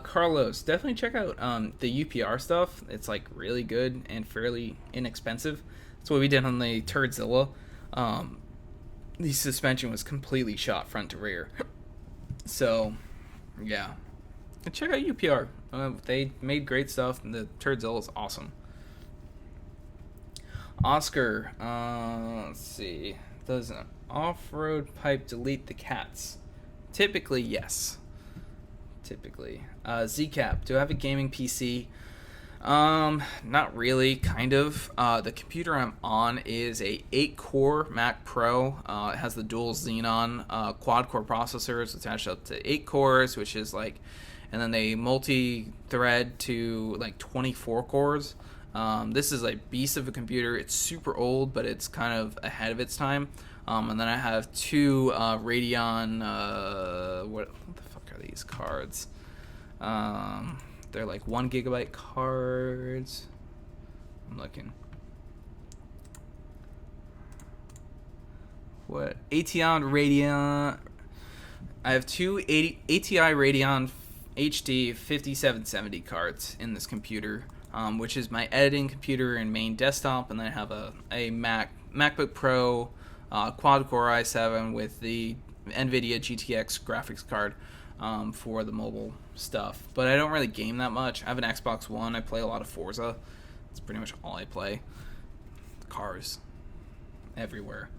Carlos, definitely check out the UPR stuff. It's like really good and fairly inexpensive. That's what we did on the Turdzilla. The suspension was completely shot front to rear. So, yeah. And check out UPR. They made great stuff, and the Turdzilla is awesome. Oscar, let's see. Does an off-road pipe delete the cats? Typically, yes. Typically. Z-cap, do I have a gaming PC? Not really, kind of. The computer I'm on is a 8-core Mac Pro. It has the dual Xenon quad-core processors attached up to 8 cores, which is like, and then they multi-thread to like 24 cores. This is a beast of a computer. It's super old, but it's kind of ahead of its time. And then I have 2 Radeon, what the fuck are these cards? They're like 1 gigabyte cards. I'm looking. What? Ateon Radeon. I have 2 ATI Radeon HD 5770 cards in this computer, which is my editing computer and main desktop. And then I have a MacBook Pro quad-core i7 with the NVIDIA GTX graphics card. for the mobile stuff. But I don't really game that much. I have an Xbox One. I play a lot of Forza. That's pretty much all I play. Cars everywhere.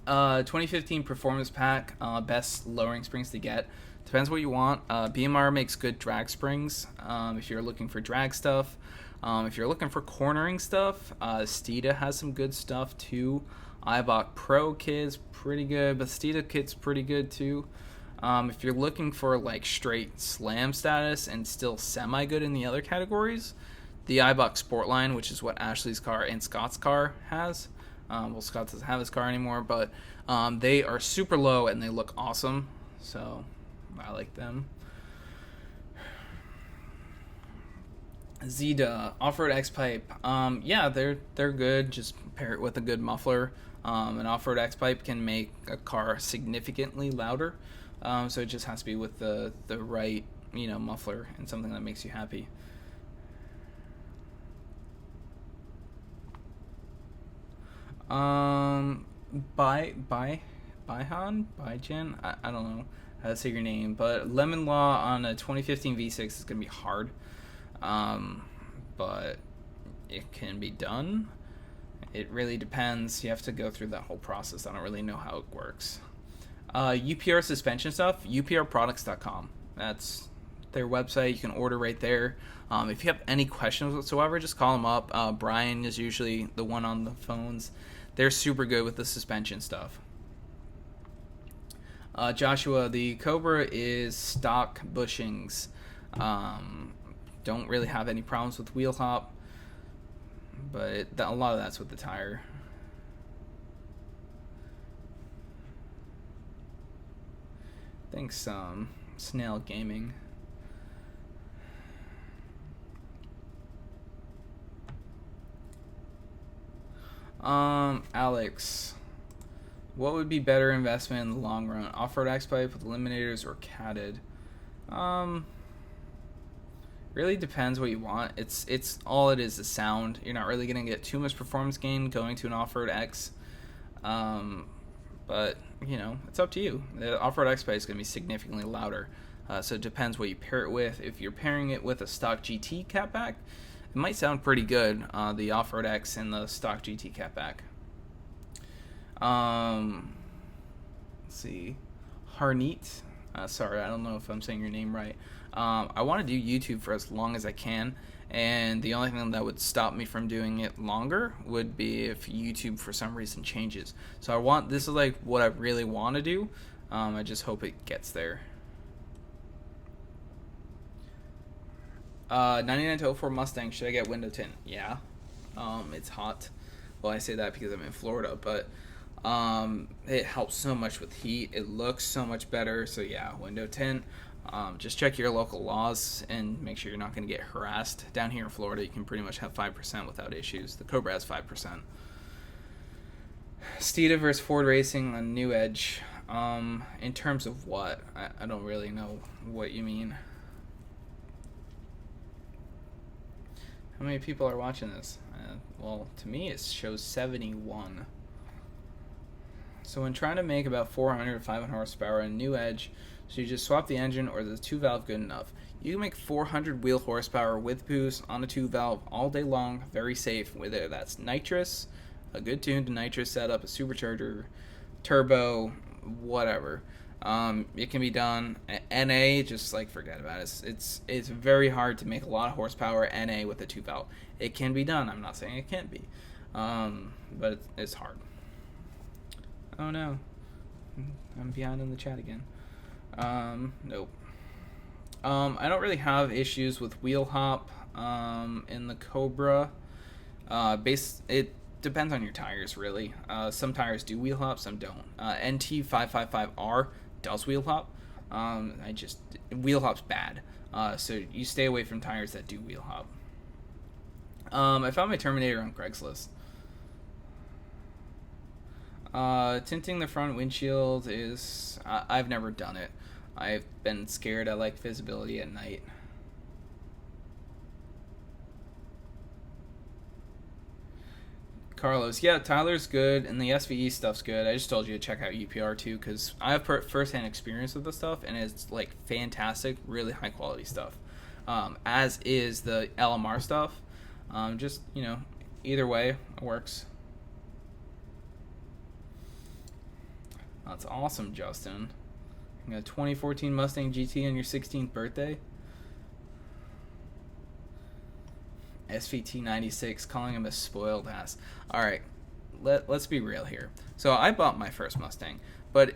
2015 Performance Pack, best lowering springs to get. Depends what you want. BMR makes good drag springs if you're looking for drag stuff. If you're looking for cornering stuff, Steeda has some good stuff too. iBot Pro kit's pretty good, but Steeda kit's pretty good too. If you're looking for like straight slam status and still semi good in the other categories, the iBot Sport line, which is what Ashley's car and Scott's car has. Well, Scott doesn't have his car anymore, but they are super low and they look awesome, so I like them. Zeta Off-Road X-Pipe, yeah, they're good. Just pair it with a good muffler. An Off-Road X-Pipe can make a car significantly louder, so it just has to be with the right muffler and something that makes you happy. Baijan, I don't know how to say your name, but Lemon Law on a 2015 V6 is gonna be hard, but it can be done. It really depends. You have to go through that whole process. I don't really know how it works. UPR suspension stuff, uprproducts.com. That's their website. You can order right there. If you have any questions whatsoever, just call them up. Brian is usually the one on the phones. They're super good with the suspension stuff. Joshua, the Cobra is stock bushings. Don't really have any problems with wheel hop, but a lot of that's with the tire. Thanks, Snail Gaming. Alex, what would be better investment in the long run? Off-road X-Pipe with eliminators or catted? Really depends what you want. It's all it is sound. You're not really gonna get too much performance gain going to an off-road X. But it's up to you. The off-road X-Pipe is gonna be significantly louder. So it depends what you pair it with. If you're pairing it with a stock GT catback, it might sound pretty good, the Off-Road X and the stock GT catback. Let's see. Harneet. Sorry, I don't know if I'm saying your name right. I want to do YouTube for as long as I can, and the only thing that would stop me from doing it longer would be if YouTube for some reason changes. So this is like what I really want to do. I just hope it gets there. 99 to 04 Mustang, should I get window tint? Yeah. It's hot. Well, I say that because I'm in Florida, but it helps so much with heat. It looks so much better. So yeah, window tint. Just check your local laws and make sure you're not going to get harassed. Down here in Florida, you can pretty much have 5% without issues. The Cobra has 5%. Steeda versus Ford Racing on New Edge. In terms of what? I don't really know what you mean. How many people are watching this? Well, to me, it shows 71. So when trying to make about 400 to 500 horsepower in New Edge, so you just swap the engine or the 2-valve good enough. You can make 400 wheel horsepower with boost on a 2-valve all day long, very safe, whether that's nitrous, a good tuned nitrous setup, a supercharger, turbo, whatever. It can be done. NA, just like forget about it. It's very hard to make a lot of horsepower NA with a 2-valve. It can be done. I'm not saying it can't be, but it's hard. Oh no, I'm behind in the chat again. Nope. I don't really have issues with wheel hop in the Cobra. It depends on your tires, really. Some tires do wheel hop, some don't. NT555R does wheel hop. Wheel hop's bad. So you stay away from tires that do wheel hop. I found my Terminator on Craigslist. Tinting the front windshield is... I've never done it. I've been scared. I like visibility at night. Carlos, yeah, Tyler's good, and the SVE stuff's good. I just told you to check out UPR too, because I have first-hand experience with the stuff, and it's like fantastic, really high-quality stuff. As is the LMR stuff. Just either way, it works. That's awesome, Justin. You got a 2014 Mustang GT on your 16th birthday. SVT 96, calling him a spoiled ass. Alright, let's be real here. So I bought my first Mustang, but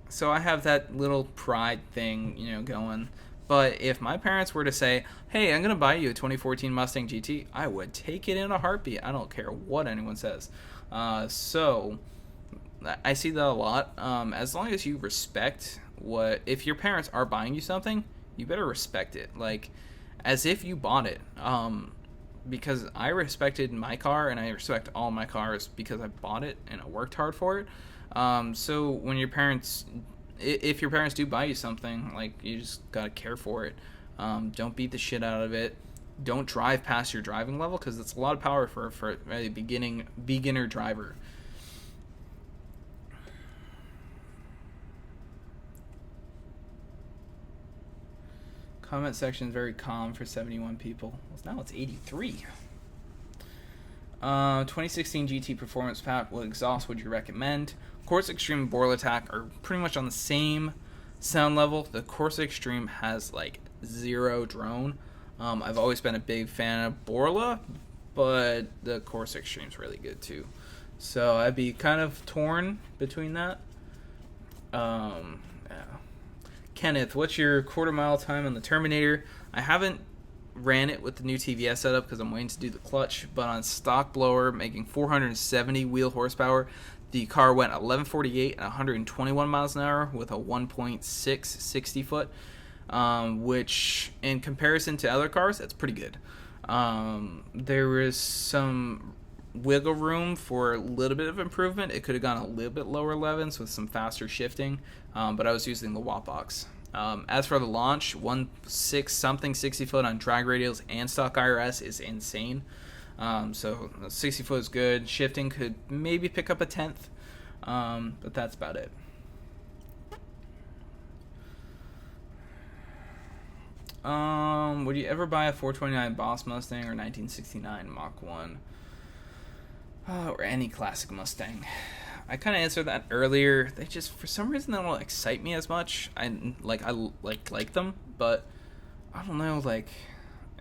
so I have that little pride thing, going. But if my parents were to say, hey, I'm going to buy you a 2014 Mustang GT, I would take it in a heartbeat. I don't care what anyone says. So I see that a lot. As long as you respect if your parents are buying you something, you better respect it. As if you bought it. Because I respected my car, and I respect all my cars because I bought it and I worked hard for it. So when if your parents do buy you something, you just gotta care for it. Don't beat the shit out of it. Don't drive past your driving level, because it's a lot of power for a beginner driver. Comment section is very calm for 71 people. Well, now it's 83. 2016 GT Performance Pack. What exhaust would you recommend? Corsa Extreme and Borla Attack are pretty much on the same sound level. The Corsa Extreme has zero drone. I've always been a big fan of Borla, but the Corsa Extreme is really good too. So I'd be kind of torn between that. Yeah. Kenneth, what's your quarter-mile time on the Terminator? I haven't ran it with the new TVS setup because I'm waiting to do the clutch, but on stock blower, making 470 wheel horsepower, the car went 1148 and 121 miles an hour with a 1.6 60 foot, which in comparison to other cars, that's pretty good. There was some wiggle room for a little bit of improvement. It could have gone a little bit lower 11s with some faster shifting, but I was using the watt box. As for the launch, 1.6 something 60 foot on drag radials and stock IRS is insane. So 60 foot is good. Shifting could maybe pick up a 10th, but that's about it. Would you ever buy a 429 Boss Mustang or 1969 Mach 1? Or any classic Mustang? I kind of answered that earlier. They just, for some reason, they don't excite me as much. I like them, but I don't know.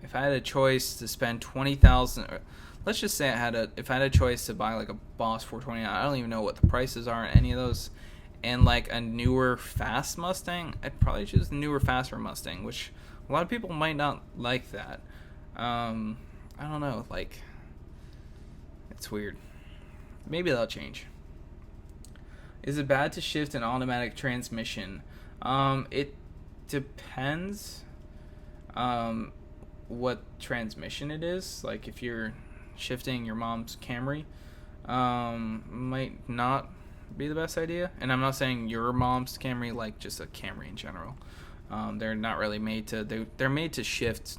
If I had a choice to spend 20,000, let's just say if I had a choice to buy a Boss 429, I don't even know what the prices are on any of those, and a newer fast Mustang, I'd probably choose the newer faster Mustang, which a lot of people might not like that. I don't know. It's weird. Maybe that'll change. Is it bad to shift an automatic transmission? It depends what transmission it is. If you're shifting your mom's Camry, might not be the best idea. And I'm not saying your mom's Camry, just a Camry in general. They're not really made to. They're made to shift,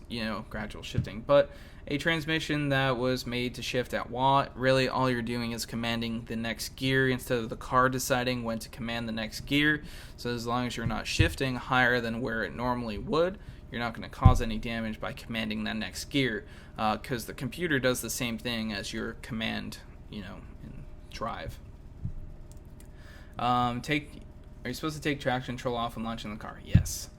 gradual shifting. But a transmission that was made to shift at watt, really all you're doing is commanding the next gear instead of the car deciding when to command the next gear. So as long as you're not shifting higher than where it normally would, you're not going to cause any damage by commanding that next gear, because the computer does the same thing as your command, in drive. Are you supposed to take traction control off when launching the car? Yes.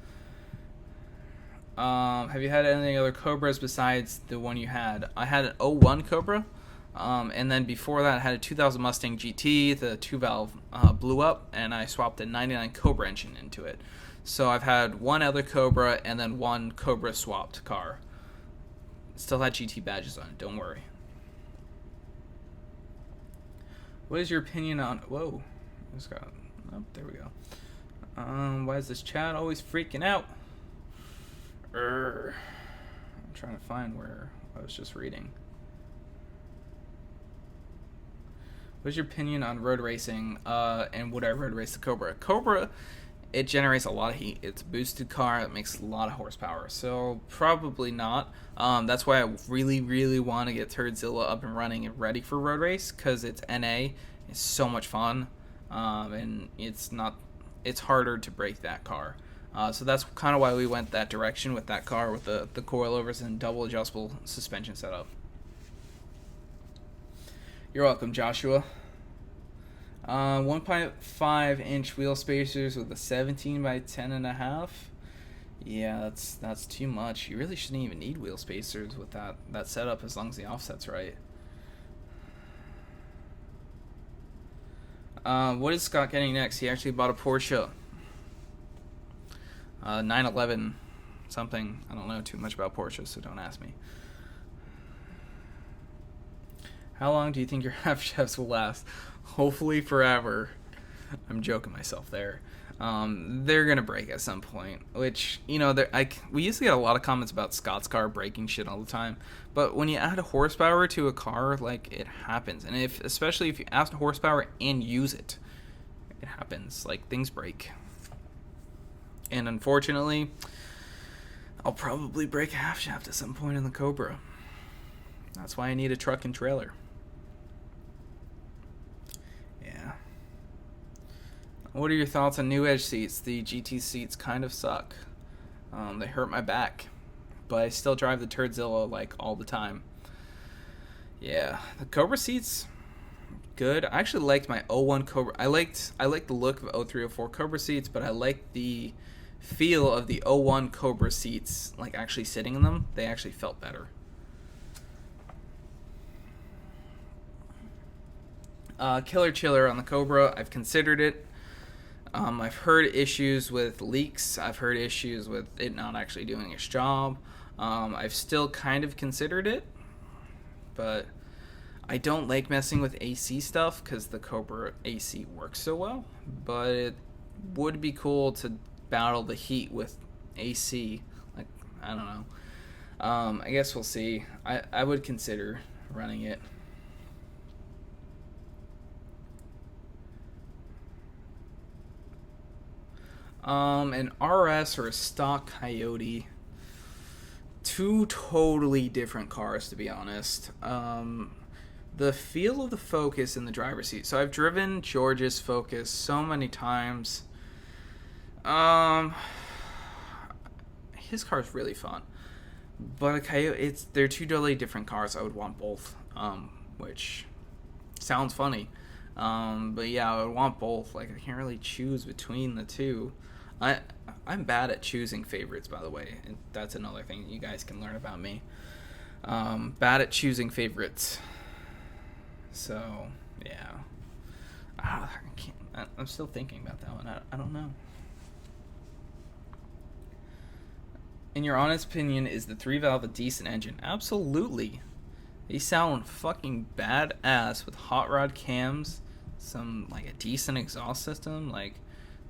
Have you had any other Cobras besides the one you had? I had an 01 Cobra, and then before that I had a 2000 Mustang GT. The 2-valve blew up, and I swapped a 99 Cobra engine into it. So I've had one other Cobra and then one Cobra swapped car. Still had GT badges on it, don't worry. What is your opinion on... Whoa. Oh, there we go. Why is this chat always freaking out? I'm trying to find where I was just reading. What's your opinion on road racing, and would I road race the Cobra? Cobra it generates a lot of heat. It's a boosted car. It makes a lot of horsepower. So probably not. That's why I really, really want to get Turdzilla up and running and ready for road race, because it's NA. It's so much fun, and it's harder to break that car. So that's kind of why we went that direction with that car, with the coilovers and double adjustable suspension setup. You're welcome, Joshua. 1.5-inch wheel spacers with a 17 by 10.5. Yeah, that's too much. You really shouldn't even need wheel spacers with that setup, as long as the offset's right. What is Scott getting next? He actually bought a Porsche 911 something. I don't know too much about Porsche, so don't ask me. How long do you think your half chefs will last? Hopefully forever. I'm joking myself there. They're gonna break at some point, which, we used to get a lot of comments about Scott's car breaking shit all the time, but when you add horsepower to a car, like, it happens. And especially if you add horsepower and use it happens. Like, things break. And unfortunately, I'll probably break a half shaft at some point in the Cobra. That's why I need a truck and trailer. Yeah. What are your thoughts on new edge seats? The GT seats kind of suck. They hurt my back, but I still drive the Turdzilla like all the time. Yeah, the Cobra seats, good. I actually liked my 01 Cobra. I liked the look of 03, 04 Cobra seats, but I liked the feel of the 01 Cobra seats, like actually sitting in them. They actually felt better. Killer Chiller on the Cobra. I've considered it. I've heard issues with leaks. I've heard issues with it not actually doing its job. I've still kind of considered it, but I don't like messing with AC stuff because the Cobra AC works so well. But it would be cool to battle the heat with AC. Like, I don't know. I guess we'll see. I would consider running it. An RS or a stock Coyote. Two totally different cars, to be honest. The feel of the Focus in the driver's seat. So I've driven George's Focus so many times. His car's really fun. But a Coyote, they're two totally different cars. I would want both, which sounds funny. But yeah, I would want both. Like, I can't really choose between the two. I'm bad at choosing favorites, by the way. And that's another thing you guys can learn about me. Bad at choosing favorites. So, yeah. I'm still thinking about that one. I don't know. In your honest opinion, is the 3-valve a decent engine? Absolutely. They sound fucking badass with hot rod cams, a decent exhaust system. Like,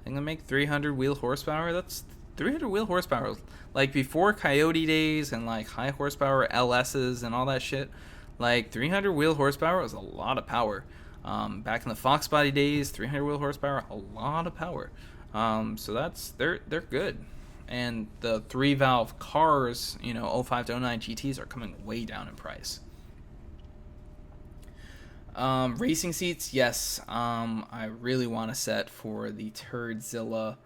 I'm gonna make 300 wheel horsepower. That's 300 wheel horsepower. Like, before Coyote days and like high horsepower LSs and all that shit, like 300 wheel horsepower was a lot of power. Back in the Fox body days, 300 wheel horsepower, a lot of power. So they're good. And the 3-valve cars, 05 to 09 GTs are coming way down in price. Racing seats, yes. I really want a set for the Turdzilla.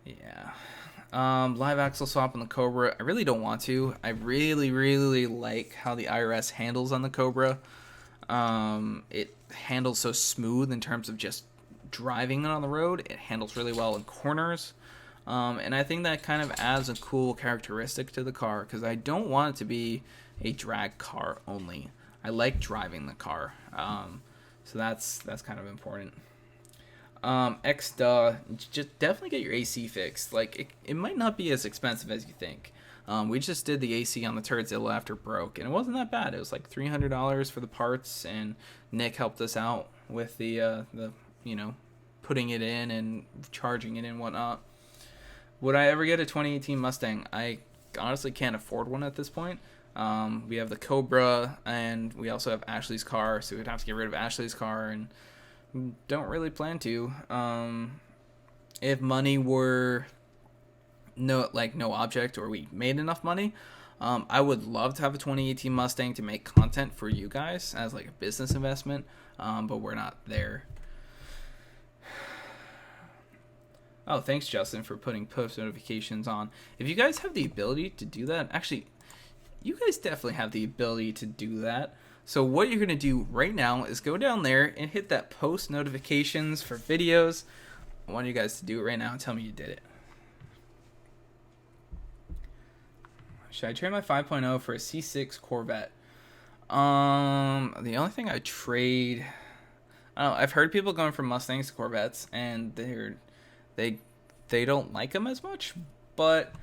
Yeah. Live axle swap on the Cobra. I really don't want to. I really, really like how the IRS handles on the Cobra. It handles so smooth in terms of just driving it on the road. It handles really well in corners. And I think that kind of adds a cool characteristic to the car, because I don't want it to be a drag car only. I like driving the car. So that's kind of important. Just definitely get your AC fixed. Like, it might not be as expensive as you think. We just did the AC on the Turdzilla after it broke, and it wasn't that bad. It was like $300 for the parts, and Nick helped us out with the putting it in and charging it and whatnot. Would I ever get a 2018 Mustang? I honestly can't afford one at this point. We have the Cobra, and we also have Ashley's car, so we'd have to get rid of Ashley's car, and don't really plan to. if money were no object, or we made enough money, I would love to have a 2018 Mustang to make content for you guys as like a business investment, but we're not there. Oh, thanks, Justin, for putting post notifications on. If you guys have the ability to do that, actually, you guys definitely have the ability to do that. So what you're going to do right now is go down there and hit that post notifications for videos. I want you guys to do it right now and tell me you did it. Should I trade my 5.0 for a C6 Corvette? The only thing I trade, I don't know, I've heard people going from Mustangs to Corvettes, and they don't like them as much, but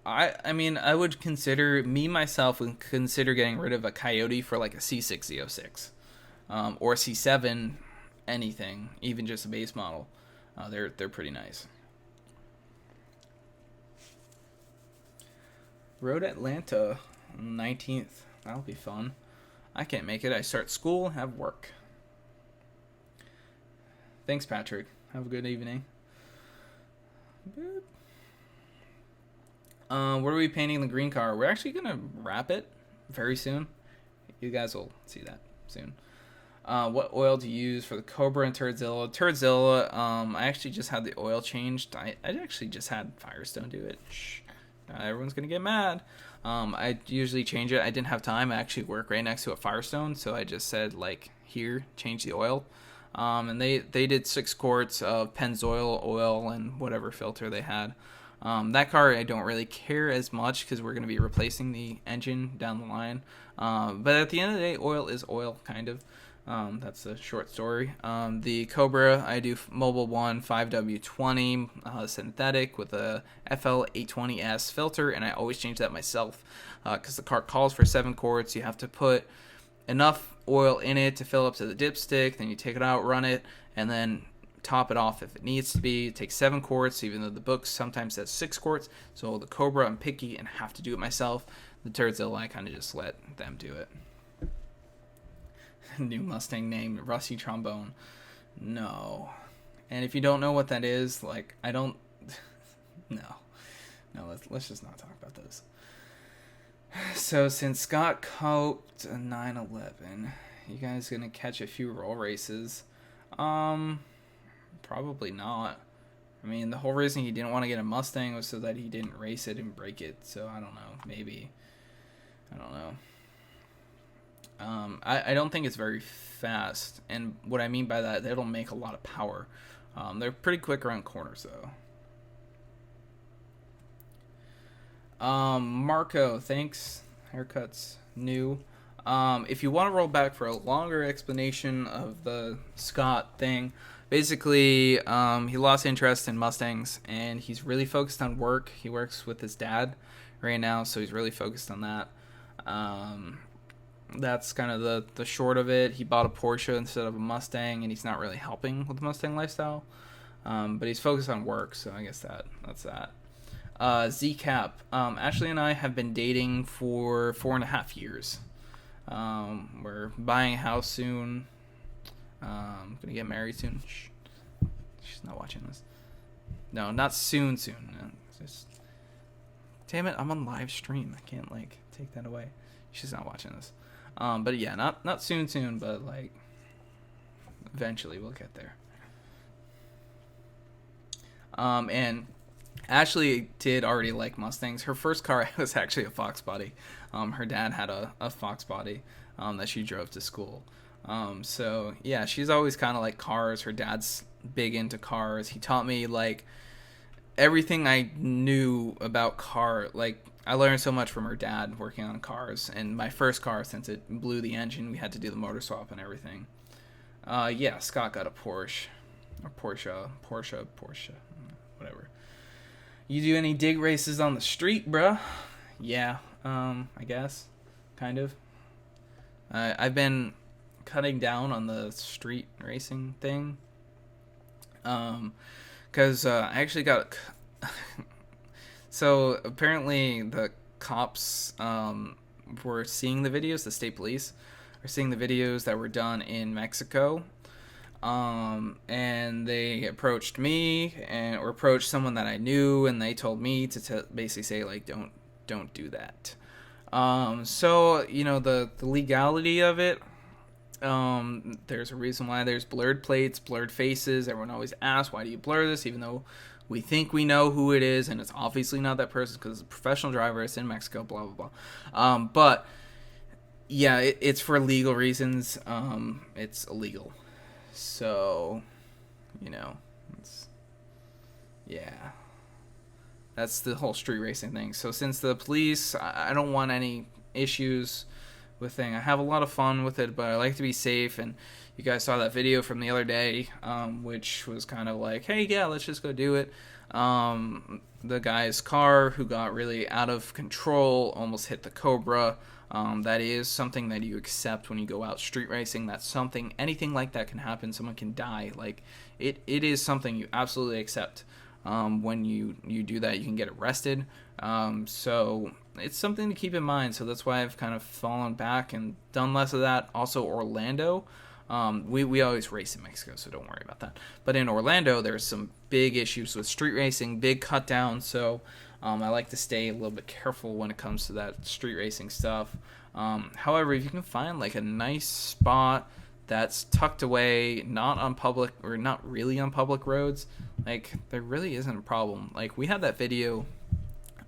I mean, I would consider, myself would consider getting rid of a Coyote for like a C6 Z06, or a C7, anything, even just a base model. They're pretty nice. Road Atlanta, 19th. That'll be fun. I can't make it. I start school, have work. Thanks, Patrick. Have a good evening. What are we painting the green car? We're actually gonna wrap it very soon. You guys will see that soon. What oil to use for the Cobra and Turdzilla? Turdzilla, I actually just had the oil changed. I actually just had Firestone do it. Shh. Everyone's gonna get mad. I usually change it. I didn't have time. I actually work right next to a Firestone, so I just said, like, here, change the oil. And they did 6 quarts of Pennzoil oil and whatever filter they had. That car I don't really care as much because we're going to be replacing the engine down the line. But at the end of the day, oil is oil, kind of. That's a short story. The Cobra, I do Mobile 1 5W20 synthetic with a FL820S filter, and I always change that myself because the car calls for 7 quarts. You have to put enough oil in it to fill up to the dipstick, then you take it out, run it, and then top it off if it needs to be. It takes 7 quarts, even though the book sometimes says 6 quarts. So the Cobra, I'm picky and have to do it myself. The Turdzilla, I kind of just let them do it. New Mustang name, Rusty Trombone. No. And if you don't know what that is, like, I don't... No, let's just not talk about those. So since Scott coped a 911, you guys gonna catch a few roll races? Probably not. I mean, the whole reason he didn't want to get a Mustang was so that he didn't race it and break it. So I don't know. Maybe. I don't know. I don't think it's very fast. And what I mean by that, they don't make a lot of power. They're pretty quick around corners, though. Marco, thanks. Haircuts new. If you want to roll back for a longer explanation of the Scott thing, basically, he lost interest in Mustangs, and he's really focused on work. He works with his dad right now, so he's really focused on that. That's kind of the short of it. He bought a Porsche instead of a Mustang, and he's not really helping with the Mustang lifestyle. But he's focused on work, so I guess that's that. Z-Cap. Ashley and I have been dating for 4.5 years. We're buying a house soon. Gonna get married soon. Shh. She's not watching this. No, not soon. No, just... Damn it, I'm on live stream. I can't, like, take that away. She's not watching this. But yeah, not soon, but, like, eventually we'll get there. And Ashley did already like Mustangs. Her first car was actually a Fox body. Her dad had a Fox body that she drove to school. So yeah, she's always kind of like cars. Her dad's big into cars. He taught me like everything I knew about car. Like I learned so much from her dad working on cars. And my first car, since it blew the engine, we had to do the motor swap and everything. Yeah, Scott got a Porsche, whatever. You do any dig races on the street, bruh? Yeah, I guess, kind of. I've been cutting down on the street racing thing. Because I actually got... So, apparently the cops were seeing the videos, the state police are seeing the videos that were done in Mexico. And they approached me or approached someone that I knew, and they told me to basically say like don't do that. So the legality of it. There's a reason why there's blurred plates, blurred faces. Everyone always asks, why do you blur this? Even though we think we know who it is, and it's obviously not that person because it's a professional driver. It's in Mexico, blah, blah, blah. But, yeah, it's for legal reasons. It's illegal. So, it's, yeah. That's the whole street racing thing. So since the police, I don't want any issues with thing. I have a lot of fun with it, but I like to be safe. And you guys saw that video from the other day, which was kind of like, hey, yeah, let's just go do it. The guy's car who got really out of control almost hit the Cobra. That is something that you accept when you go out street racing. That's something, anything like that can happen. Someone can die. Like it is something you absolutely accept. When you do that, you can get arrested. So it's something to keep in mind. So that's why I've kind of fallen back and done less of that. Also, Orlando. We always race in Mexico, so don't worry about that. But in Orlando, there's some big issues with street racing, big cut down. So I like to stay a little bit careful when it comes to that street racing stuff. However, if you can find like a nice spot that's tucked away, not on public or not really on public roads, like there really isn't a problem. Like we had that video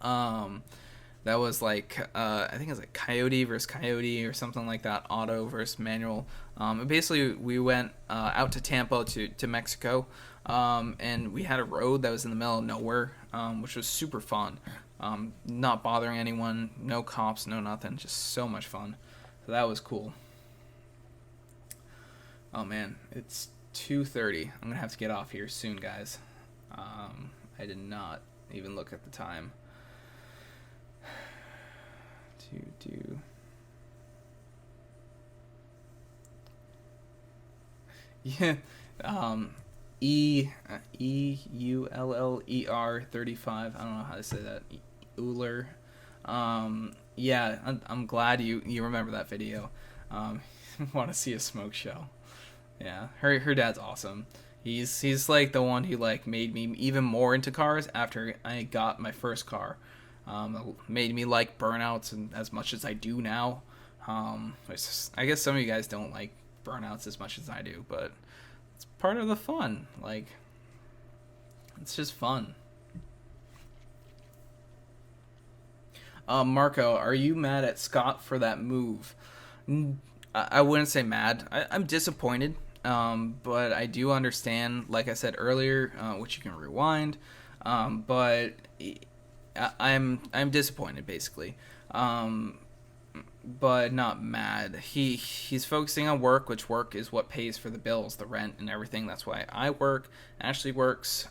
that was like I think it was like Coyote versus Coyote or something like that, auto versus manual. And basically we went out to Tampa to Mexico, and we had a road that was in the middle of nowhere, which was super fun. Not bothering anyone, no cops, no nothing, just so much fun. So that was cool. Oh man, it's 2:30. I'm gonna have to get off here soon, guys. I did not even look at the time. Yeah. EULLER 35. I don't know how to say that. Euler. Yeah, I'm glad you remember that video. Want to see a smoke show? Yeah, her dad's awesome. He's like the one who like made me even more into cars after I got my first car. Made me like burnouts and as much as I do now. I guess some of you guys don't like burnouts as much as I do, but it's part of the fun. Like, it's just fun. Marco, are you mad at Scott for that move? I wouldn't say mad. I'm disappointed. But I do understand, like I said earlier, which you can rewind. But I'm disappointed, basically. But not mad. He's focusing on work, which work is what pays for the bills, the rent, and everything. That's why I work. Ashley works.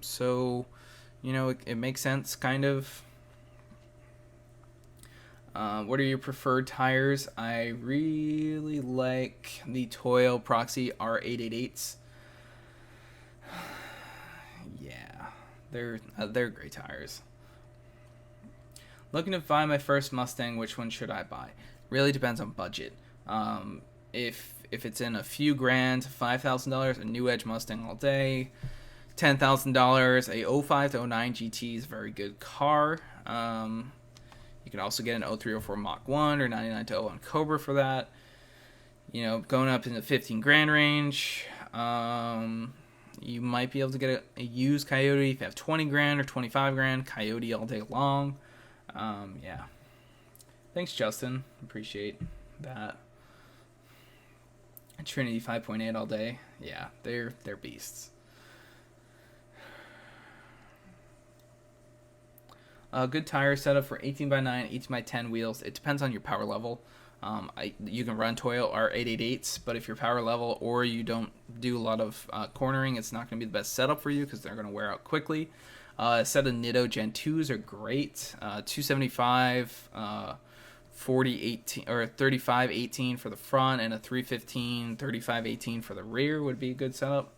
So, it makes sense, kind of. What are your preferred tires? I really like the Toyo Proxy R888s. Yeah, they're great tires. Looking to buy my first Mustang, which one should I buy? Really depends on budget. If it's in a few grand, $5,000, a new Edge Mustang all day. $10,000, a 05 to 09 GT is a very good car. You can also get an 0304 Mach 1 or 99 to 01 Cobra for that. Going up in the 15 grand range. You might be able to get a used Coyote if you have 20 grand or 25 grand. Coyote all day long. Yeah. Thanks, Justin. Appreciate that. Trinity 5.8 all day. Yeah, they're beasts. Good tire setup for 18x9, 18x10 wheels. It depends on your power level. You can run Toyo R888s, but if your power level or you don't do a lot of cornering, it's not going to be the best setup for you because they're going to wear out quickly. A set of Nitto Gen 2s are great. 275, 4018 or 3518 for the front, and a 315, 3518 for the rear would be a good setup.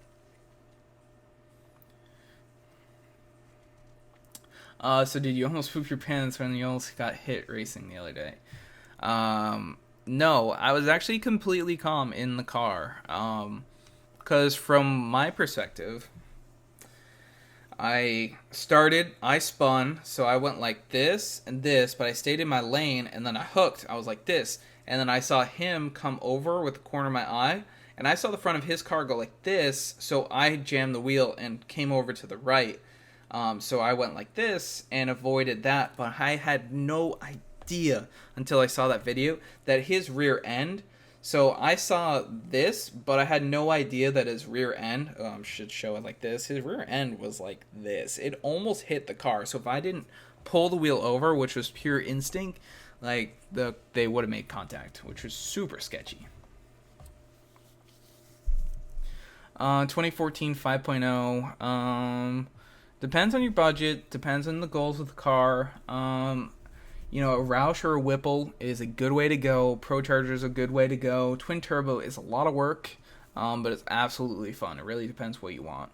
So did you almost poop your pants when you almost got hit racing the other day? No, I was actually completely calm in the car. Because from my perspective, I spun, so I went like this and this, but I stayed in my lane, and then I hooked. I was like this, and then I saw him come over with the corner of my eye, and I saw the front of his car go like this, so I jammed the wheel and came over to the right. So I went like this and avoided that, but I had no idea until I saw that video that his rear end. So I saw this, but I had no idea that his rear end, should show it like this, his rear end was like this. It almost hit the car. So if I didn't pull the wheel over, which was pure instinct, like they would have made contact, which was super sketchy. 2014 5.0. Depends on your budget, depends on the goals of the car. You know, a Roush or a Whipple is a good way to go. Pro Charger is a good way to go. Twin Turbo is a lot of work, but it's absolutely fun. It really depends what you want.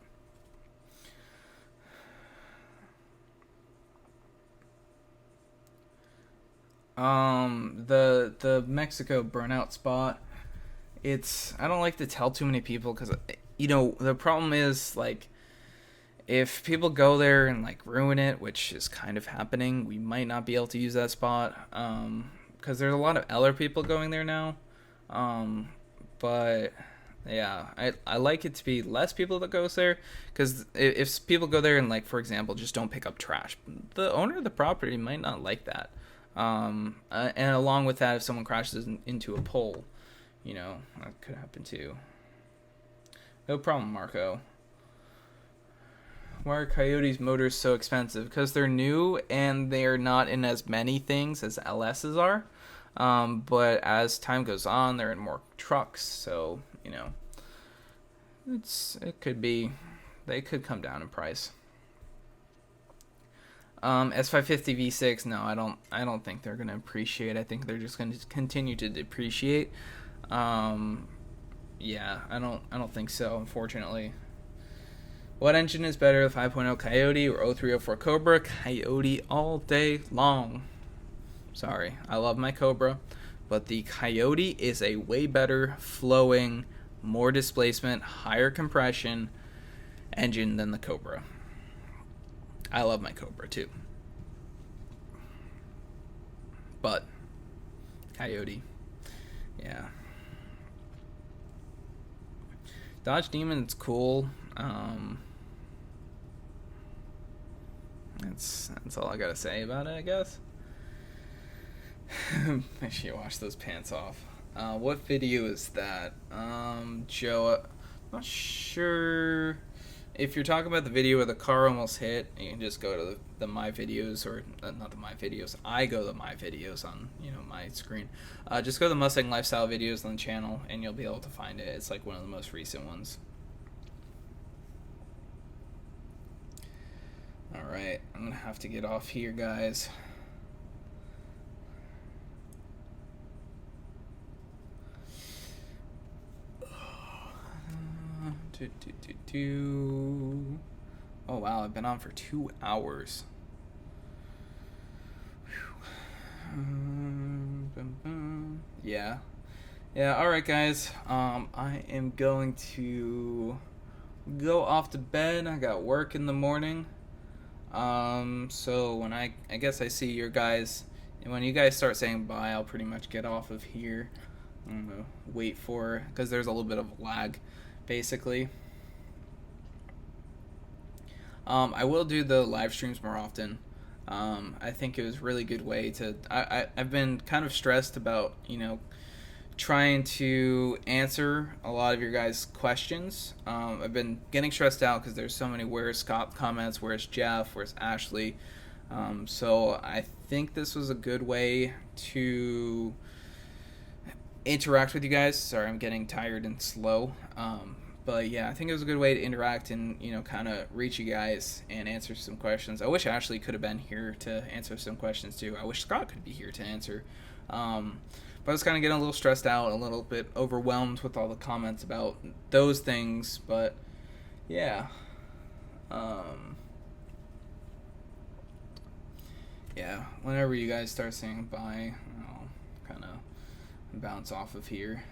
The Mexico burnout spot. I don't like to tell too many people because, you know, the problem is, like, if people go there and like ruin it, which is kind of happening, we might not be able to use that spot because there's a lot of Eller people going there now. But yeah, I like it to be less people that goes there, because if people go there and, like, for example, just don't pick up trash, the owner of the property might not like that. And along with that, if someone crashes into a pole, you know, that could happen too. No problem, Marco. Why are Coyote's motors so expensive? Because they're new and they're not in as many things as LS's are. But as time goes on, they're in more trucks. So, you know, it could be, they could come down in price. S550 V6, no, I don't think they're going to appreciate. I think they're just going to continue to depreciate. Yeah, I don't think so, unfortunately. What engine is better, the 5.0 Coyote or 0304 Cobra? Coyote all day long. Sorry, I love my Cobra, but the Coyote is a way better flowing, more displacement, higher compression engine than the Cobra. I love my Cobra too. But Coyote, yeah. Dodge Demon's cool. That's all I gotta say about it, I guess. Make sure you wash those pants off. What video is that? Joe, I'm not sure. If you're talking about the video where the car almost hit, you can just go to the My Videos, or not the My Videos. I go to My Videos on, you know, my screen. Just go to the Mustang Lifestyle videos on the channel, and you'll be able to find it. It's like one of the most recent ones. Alright, I'm going to have to get off here, guys. Oh wow, I've been on for 2 hours. Yeah. Alright, guys. I am going to go off to bed. I got work in the morning. So when I guess I see your guys, and when you guys start saying bye, I'll pretty much get off of here. I'm gonna wait for, because there's a little bit of lag, basically. I will do the live streams more often. I think it was a really good way to, I've been kind of stressed about, you know, trying to answer a lot of your guys' questions. I've been getting stressed out because there's so many where's Scott comments, where's Jeff, where's Ashley. So I think this was a good way to interact with you guys. Sorry, I'm getting tired and slow. But yeah, I think it was a good way to interact and, you know, kind of reach you guys and answer some questions. I wish Ashley could have been here to answer some questions too. I wish Scott could be here to answer. But I was kind of getting a little stressed out, a little bit overwhelmed with all the comments about those things. But yeah. Yeah, whenever you guys start saying bye, I'll kind of bounce off of here.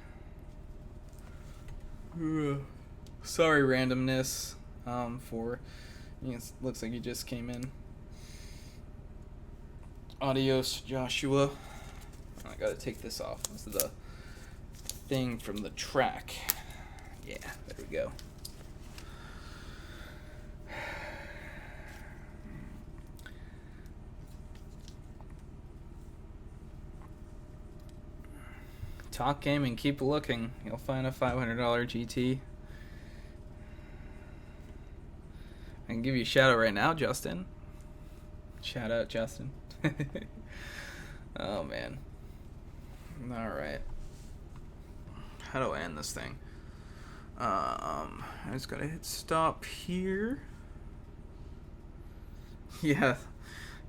Sorry, randomness. Looks like you just came in. Adios, Joshua. I gotta take this off. This is the thing from the track. Yeah, there we go. Talk game and keep looking. You'll find a $500 GT. I can give you a shout out right now, Justin. Shout out, Justin. Oh, man. Alright. How do I end this thing? I just gotta hit stop here. Yeah,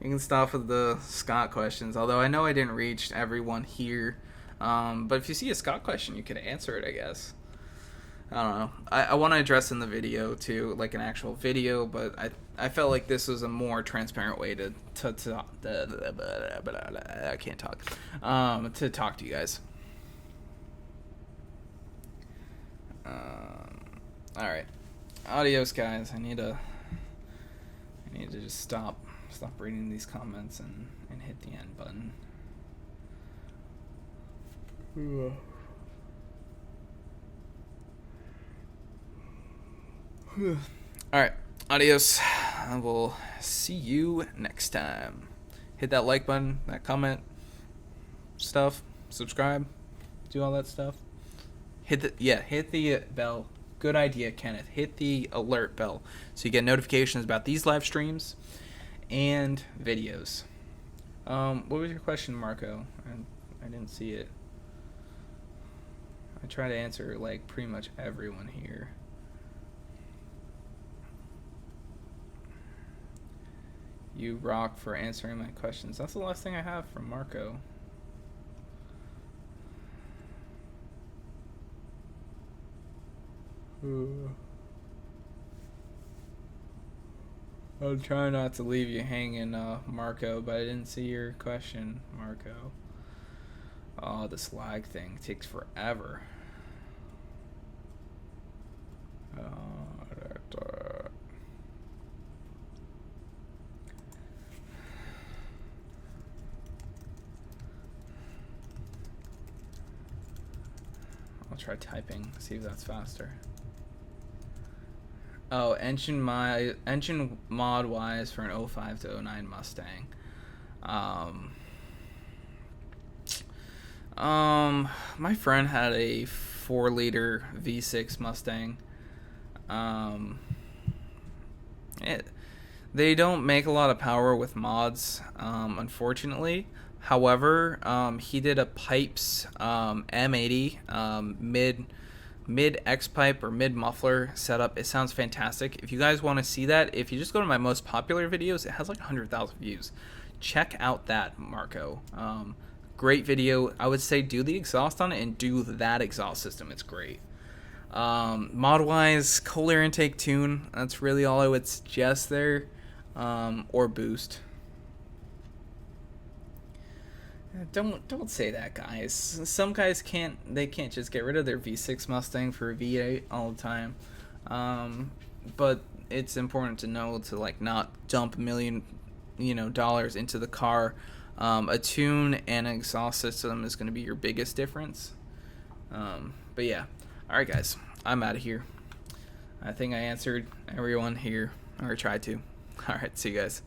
you can stop with the Scott questions, although I know I didn't reach everyone here. But if you see a Scott question, you can answer it, I guess. I don't know. I want to address in the video, too, like an actual video, but I felt like this was a more transparent way to I can't talk. To talk to you guys. Alright. Adios, guys. I need to just stop reading these comments and hit the end button. Alright, adios. I will see you next time. Hit that like button, that comment stuff, subscribe, do all that stuff. Hit the bell. Good idea, Kenneth. Hit the alert bell so you get notifications about these live streams and videos. What was your question, Marco? I didn't see it. I try to answer like pretty much everyone here. You rock for answering my questions. That's the last thing I have from Marco. I'll try not to leave you hanging, Marco, but I didn't see your question, Marco. Oh, this lag thing takes forever. I'll try typing, see if that's faster. Oh, engine mod wise for an 05 to 09 Mustang. My friend had a 4-liter V6 Mustang. They don't make a lot of power with mods, unfortunately. However, he did a Pipes M80 mid X pipe or mid muffler setup. It sounds fantastic. If you guys want to see that, if you just go to my most popular videos, it has like 100,000 views. Check out that, Marco. Great video. I would say do the exhaust on it and do that exhaust system. It's great. Mod wise, cold air intake tune. That's really all I would suggest there. Or boost. Don't say that, guys. Some guys can't just get rid of their V6 Mustang for a V8 all the time. But it's important to know to like not dump $1 million, dollars into the car. A tune and an exhaust system is going to be your biggest difference. But yeah, all right, guys, I'm out of here. I think I answered everyone here, or tried to. All right, see you guys.